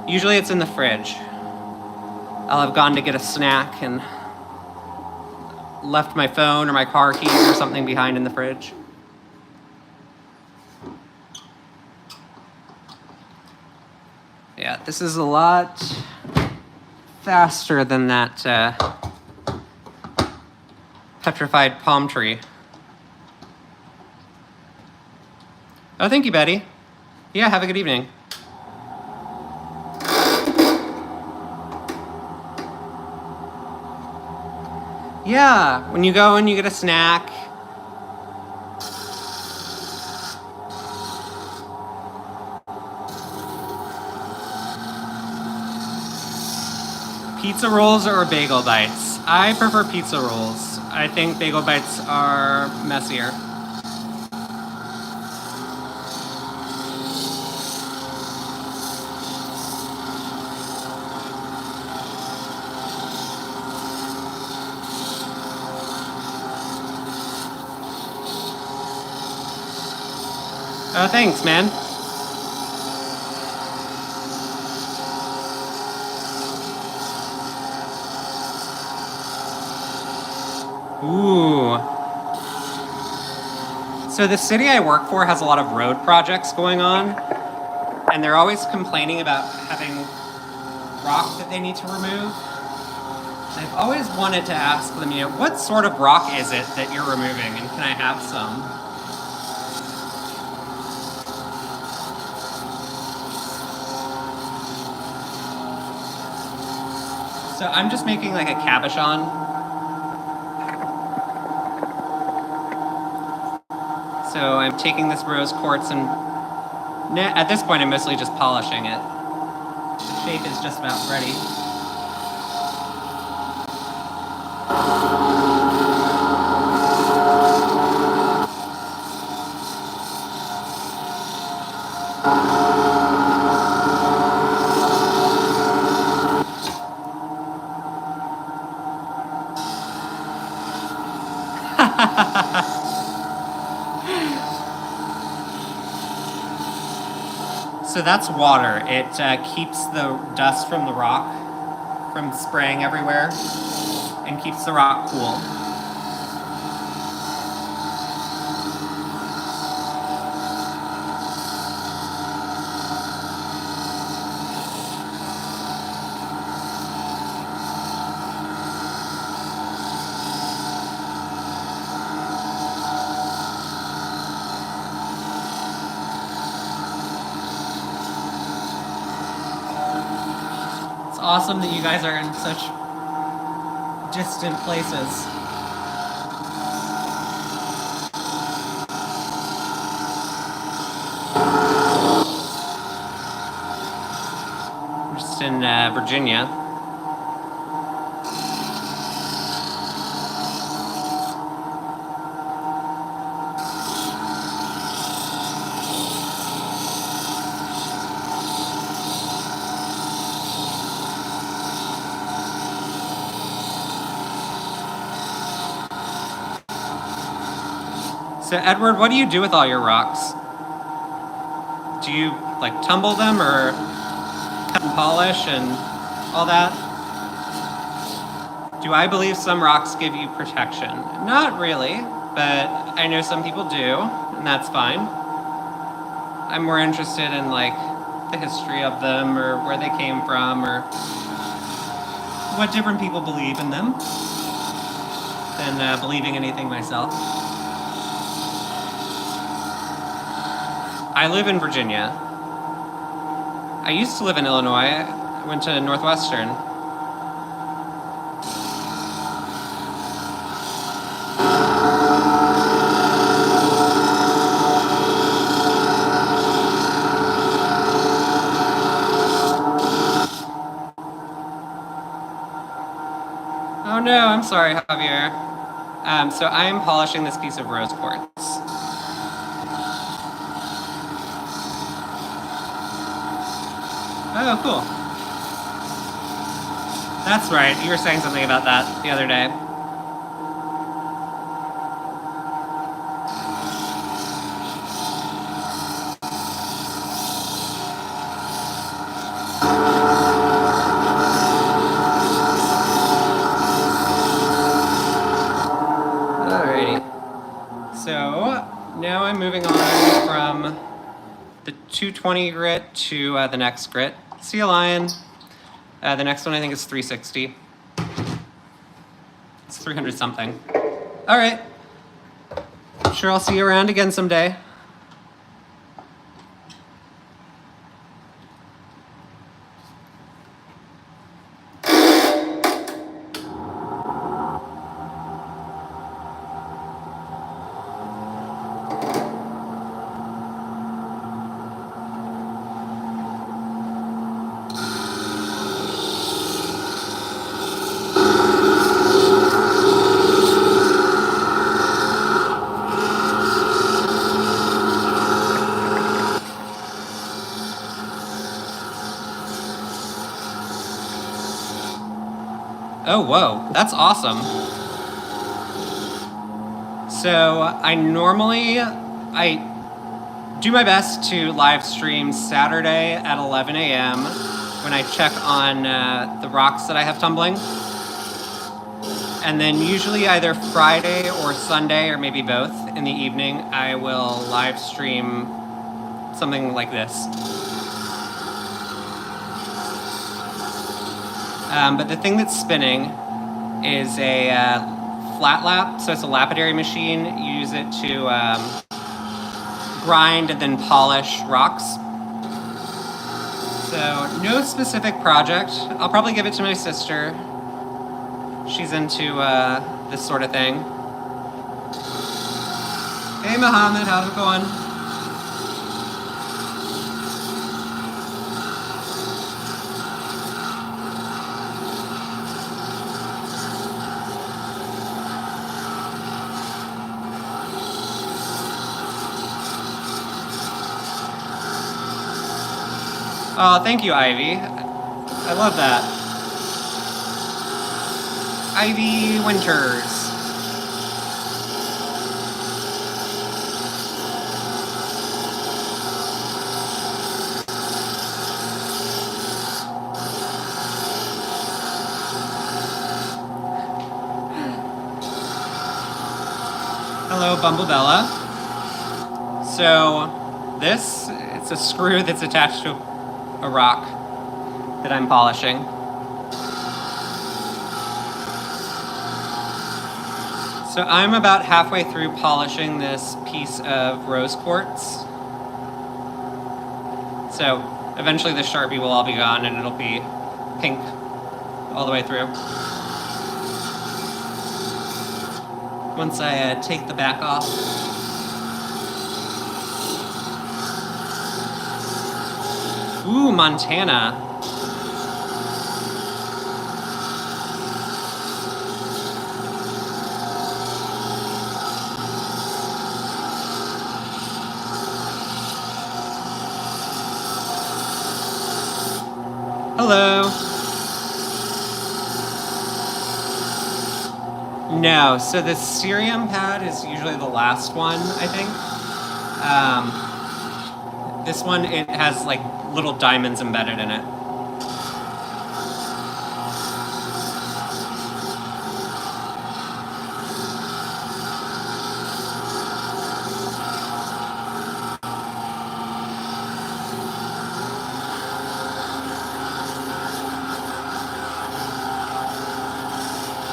Usually it's in the fridge. I'll have gone to get a snack and left my phone or my car keys or something behind in the fridge. Yeah, this is a lot faster than that petrified palm tree. Oh, thank you, Betty. Yeah, have a good evening. Yeah, when you go and you get a snack. Pizza rolls or bagel bites? I prefer pizza rolls. I think bagel bites are messier. Oh, thanks, man. Ooh. So the city I work for has a lot of road projects going on, and they're always complaining about having rock that they need to remove. I've always wanted to ask them, what sort of rock is it that you're removing, and can I have some? So I'm just making like a cabochon. So I'm taking this rose quartz and at this point I'm mostly just polishing it. The shape is just about ready. So that's water. It keeps the dust from the rock from spraying everywhere and keeps the rock cool. Awesome that you guys are in such distant places. We're just in Virginia. So Edward, what do you do with all your rocks? Do you like tumble them or cut and polish and all that? Do I believe some rocks give you protection? Not really, but I know some people do, and that's fine. I'm more interested in like the history of them or where they came from or what different people believe in them than believing anything myself. I live in Virginia. I used to live in Illinois. I went to Northwestern. Oh no, I'm sorry, Javier. So I am polishing this piece of rose quartz. Oh, cool. That's right. You were saying something about that the other day. Alrighty. So now I'm moving on from the 220 grit to the next grit. Sea Lion. The next one I think is 360. It's 300 something. All right. I'm sure I'll see you around again someday. Oh, whoa, that's awesome. So I do my best to live stream Saturday at 11 a.m. when I check on the rocks that I have tumbling. And then usually either Friday or Sunday, or maybe both, in the evening, I will live stream something like this. But the thing that's spinning is a flat lap, so it's a lapidary machine. You use it to grind and then polish rocks. So no specific project. I'll probably give it to my sister. She's into this sort of thing. Hey Mohammed, how's it going? Oh, thank you, Ivy. I love that. Ivy Winters. Hello, Bumblebella. So it's a screw that's attached to a rock that I'm polishing. So I'm about halfway through polishing this piece of rose quartz. So eventually the Sharpie will all be gone and it'll be pink all the way through. Once I take the back off. Ooh, Montana. Hello. No, so the cerium pad is usually the last one, I think. This one, it has like little diamonds embedded in it.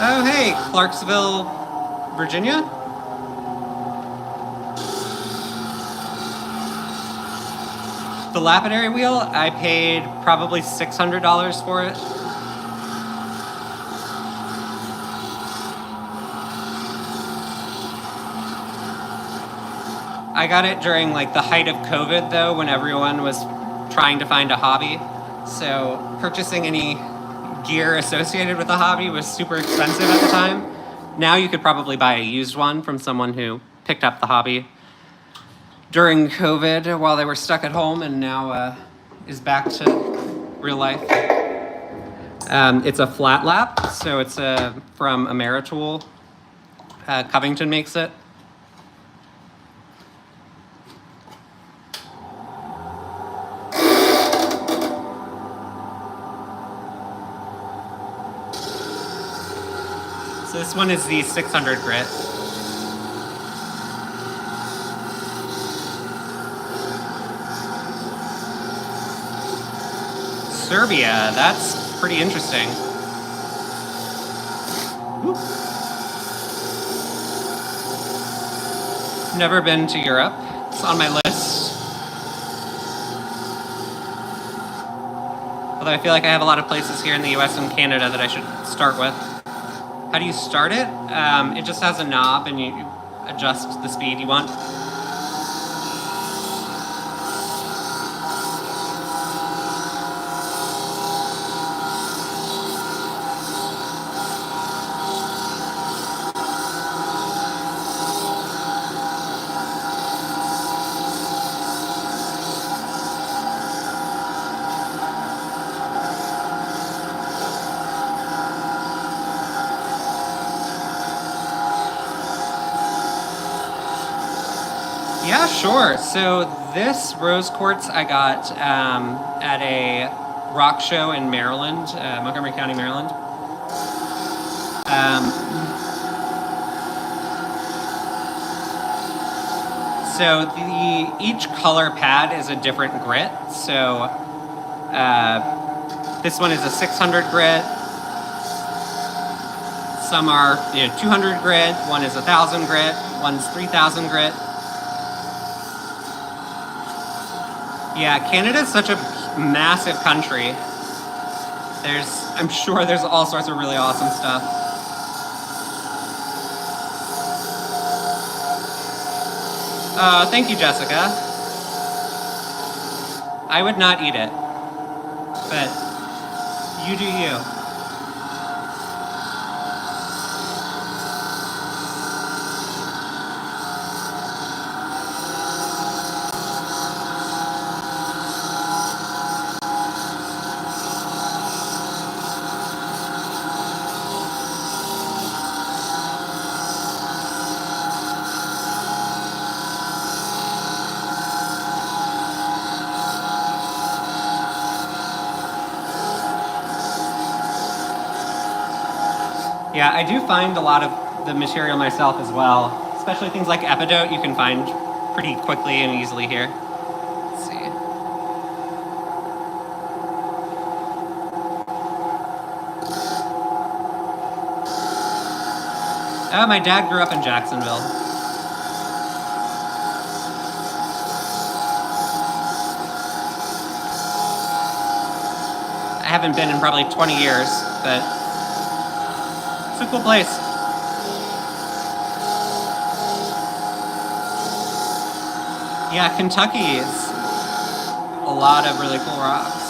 Oh, hey, Clarksville, Virginia? The lapidary wheel, I paid probably $600 for it. I got it during like the height of COVID though, when everyone was trying to find a hobby. So purchasing any gear associated with the hobby was super expensive at the time. Now you could probably buy a used one from someone who picked up the hobby during COVID while they were stuck at home and now is back to real life. It's a flat lap, so it's from Ameritool. Covington makes it. So this one is the 600 grit. Serbia, that's pretty interesting. Woo. Never been to Europe. It's on my list. Although I feel like I have a lot of places here in the US and Canada that I should start with. How do you start it? It just has a knob and you adjust the speed you want. Yeah, sure. So this rose quartz I got at a rock show in Maryland, Montgomery County, Maryland. So each color pad is a different grit. So this one is a 600 grit. Some are 200 grit. One is 1,000 grit. One's 3,000 grit. Yeah, Canada is such a massive country. I'm sure there's all sorts of really awesome stuff. Thank you, Jessica. I would not eat it, but you do you. Yeah, I do find a lot of the material myself as well, especially things like epidote you can find pretty quickly and easily here. Let's see. Oh, my dad grew up in Jacksonville. I haven't been in probably 20 years, but it's a cool place. Yeah, Kentucky is a lot of really cool rocks.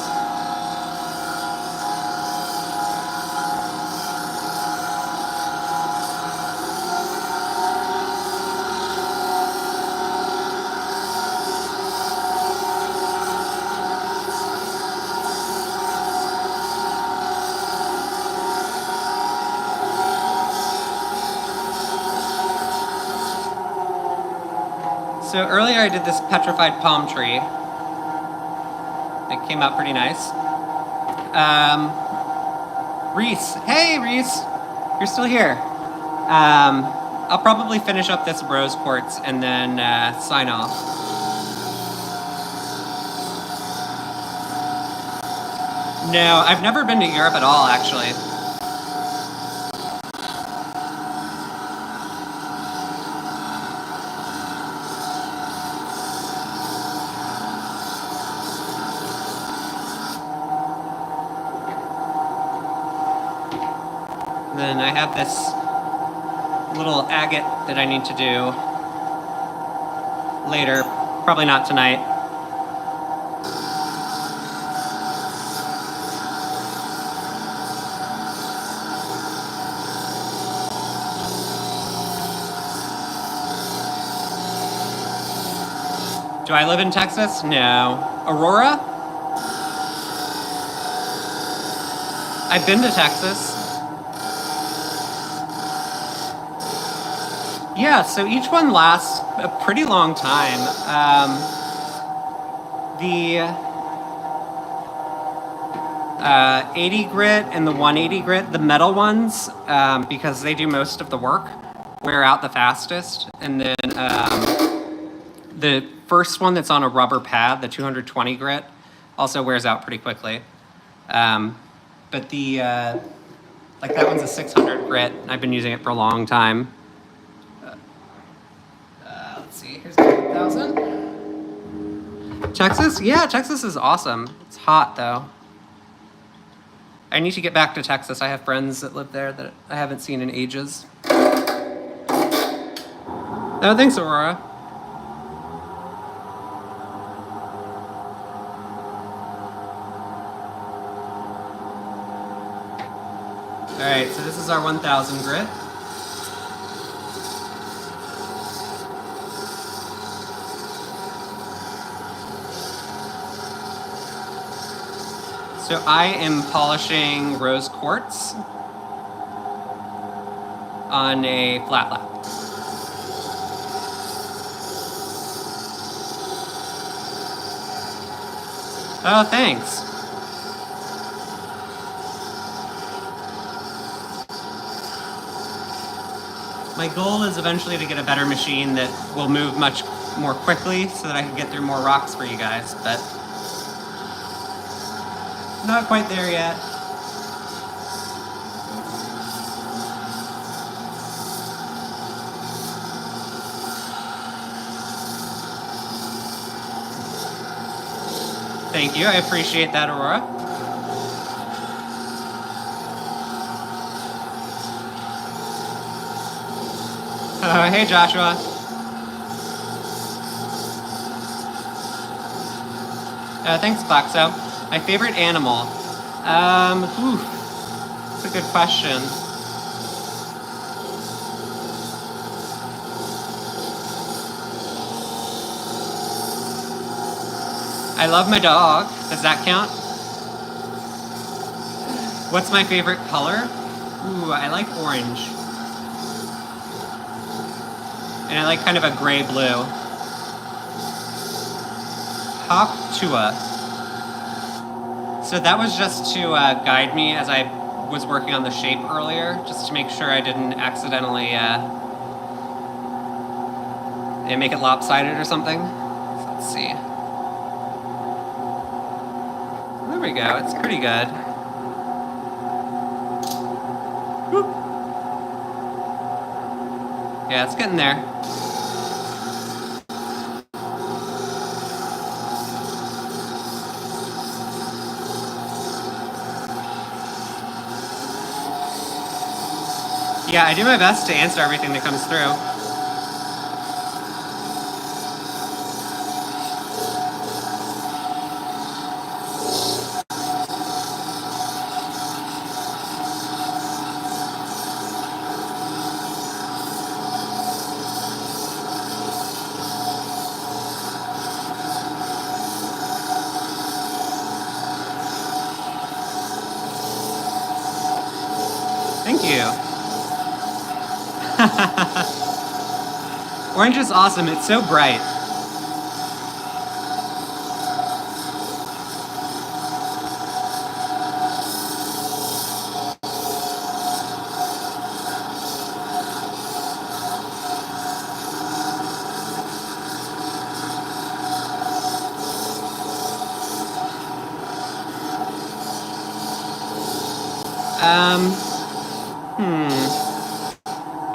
So earlier I did this petrified palm tree. It came out pretty nice. Reese, hey Reese, you're still here. I'll probably finish up this rose quartz and then sign off. No, I've never been to Europe at all, actually. Then I have this little agate that I need to do later, probably not tonight. Do I live in Texas? No. Aurora? I've been to Texas. Yeah, so each one lasts a pretty long time. The 80 grit and the 180 grit, the metal ones, because they do most of the work, wear out the fastest. And then the first one that's on a rubber pad, the 220 grit, also wears out pretty quickly. But the like that one's a 600 grit. I've been using it for a long time. Let's see. Here's the 1000. Texas? Yeah, Texas is awesome. It's hot though. I need to get back to Texas. I have friends that live there that I haven't seen in ages. Oh, thanks, Aurora. All right, so this is our 1000 grit. So I am polishing rose quartz on a flat lap. Oh, thanks. My goal is eventually to get a better machine that will move much more quickly so that I can get through more rocks for you guys, but not quite there yet. Thank you, I appreciate that, Aurora. Hey, Joshua. Thanks, Boxo. My favorite animal? That's a good question. I love my dog. Does that count? What's my favorite color? Ooh, I like orange. And I like kind of a gray-blue. Tua. So that was just to guide me as I was working on the shape earlier, just to make sure I didn't accidentally make it lopsided or something. So let's see. There we go, it's pretty good. Whoop. Yeah, it's getting there. Yeah, I do my best to answer everything that comes through. Thank you. Orange is awesome, it's so bright.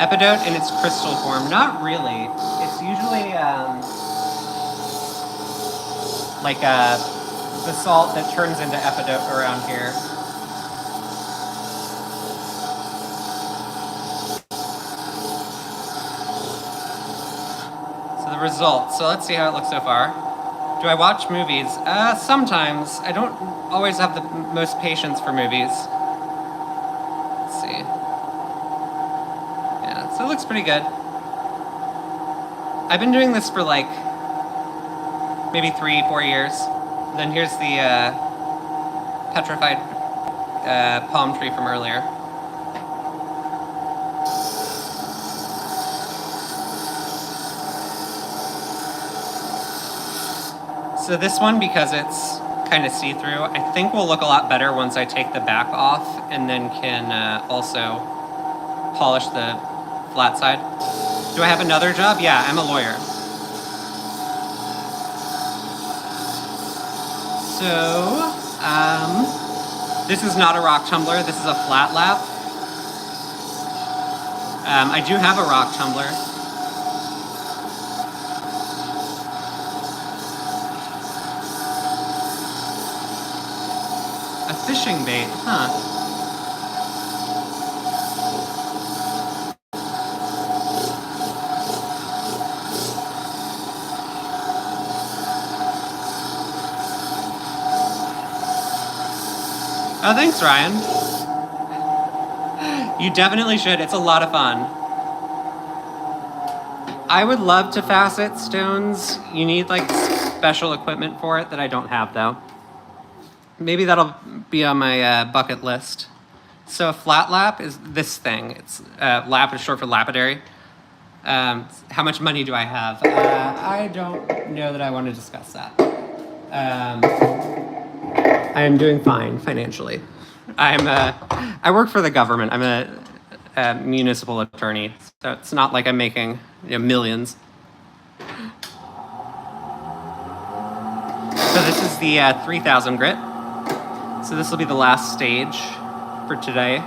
Epidote in its crystal form? Not really. It's usually like the salt that turns into epidote around here. So the result. So let's see how it looks so far. Do I watch movies? Sometimes. I don't always have the most patience for movies. Let's see. Yeah, so it looks pretty good. I've been doing this for like maybe 3-4 years. Then here's the petrified palm tree from earlier. So this one, because it's kind of see-through, I think will look a lot better once I take the back off and then can also polish the flat side. Do I have another job? Yeah, I'm a lawyer. So, This is not a rock tumbler. This is a flat lap. I do have a rock tumbler. A fishing bait, huh? Oh, thanks, Ryan. You definitely should. It's a lot of fun. I would love to facet stones. You need like special equipment for it that I don't have though. Maybe that'll be on my bucket list. So a flat lap is this thing. It's lap is short for lapidary. How much money do I have? I don't know that I want to discuss that. I am doing fine financially. I work for the government. I'm a municipal attorney, so it's not like I'm making millions. So this is the 3000 grit. So this will be the last stage for today.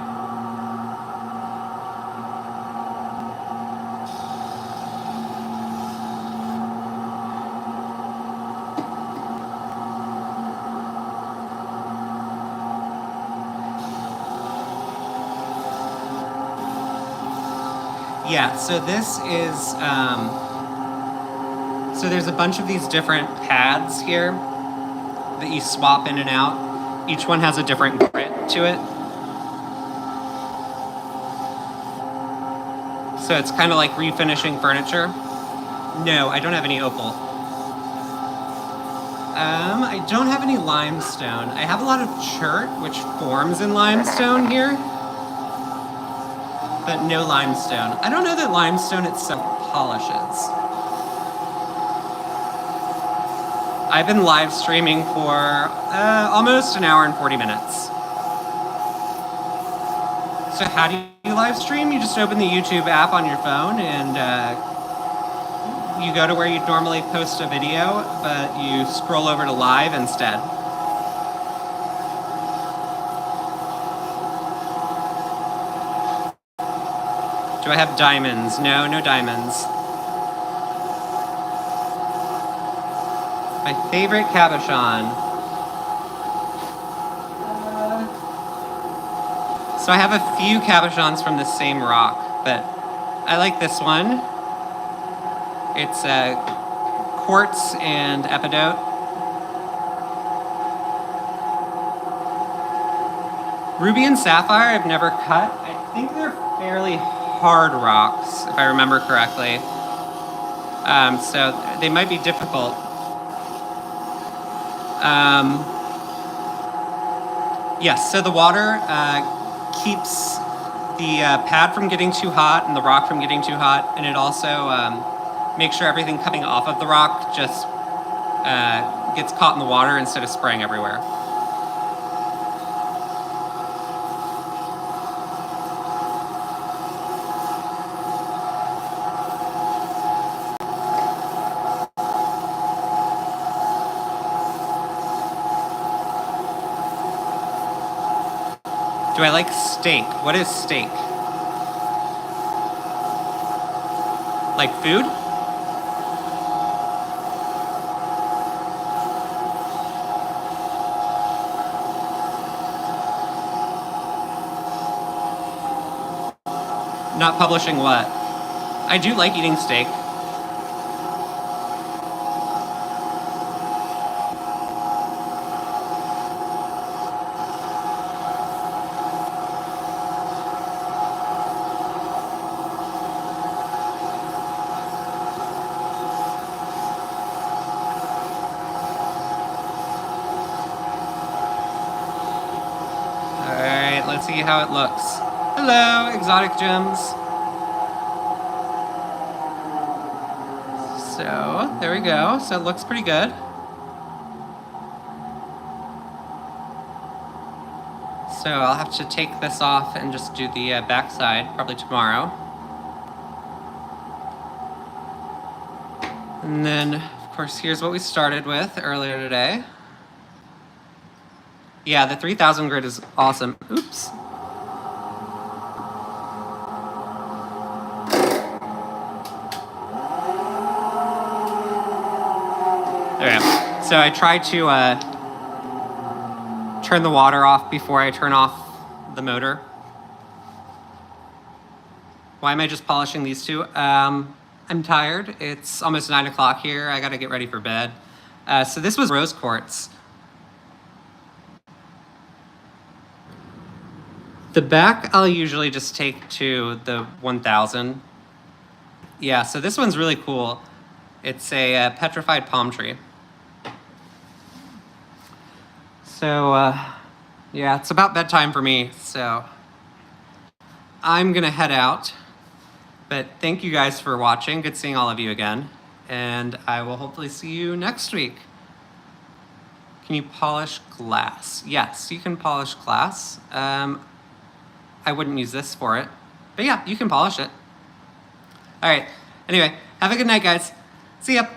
Yeah, so this is, so there's a bunch of these different pads here that you swap in and out. Each one has a different grit to it. So it's kind of like refinishing furniture. No, I don't have any opal. I don't have any limestone. I have a lot of chert, which forms in limestone here. But no limestone. I don't know that limestone itself polishes. I've been live streaming for almost an hour and 40 minutes. So how do you live stream? You just open the YouTube app on your phone and you go to where you'd normally post a video, but you scroll over to live instead. Do I have diamonds? No, no diamonds. My favorite cabochon. So I have a few cabochons from the same rock, but I like this one. It's quartz and epidote. Ruby and sapphire I've never cut. I think they're fairly hard rocks, if I remember correctly. So they might be difficult. Yes, so the water keeps the pad from getting too hot and the rock from getting too hot, and it also makes sure everything coming off of the rock just gets caught in the water instead of spraying everywhere. Do I like steak? What is steak? Like food? Not publishing what? I do like eating steak. Let's see how it looks. Hello, exotic gems. So, there we go. So it looks pretty good. So I'll have to take this off and just do the backside, probably tomorrow. And then, of course, here's what we started with earlier today. Yeah, the 3000 grit is awesome. Oops. Okay, so I try to turn the water off before I turn off the motor. Why am I just polishing these two? I'm tired. It's almost 9 o'clock here. I gotta get ready for bed. So this was rose quartz. The back I'll usually just take to the 1000. Yeah, so this one's really cool. It's a petrified palm tree. So yeah, it's about bedtime for me, so I'm gonna head out. But thank you guys for watching. Good seeing all of you again. And I will hopefully see you next week. Can you polish glass? Yes, you can polish glass. I wouldn't use this for it. But yeah, you can polish it. All right. Anyway, have a good night, guys. See ya.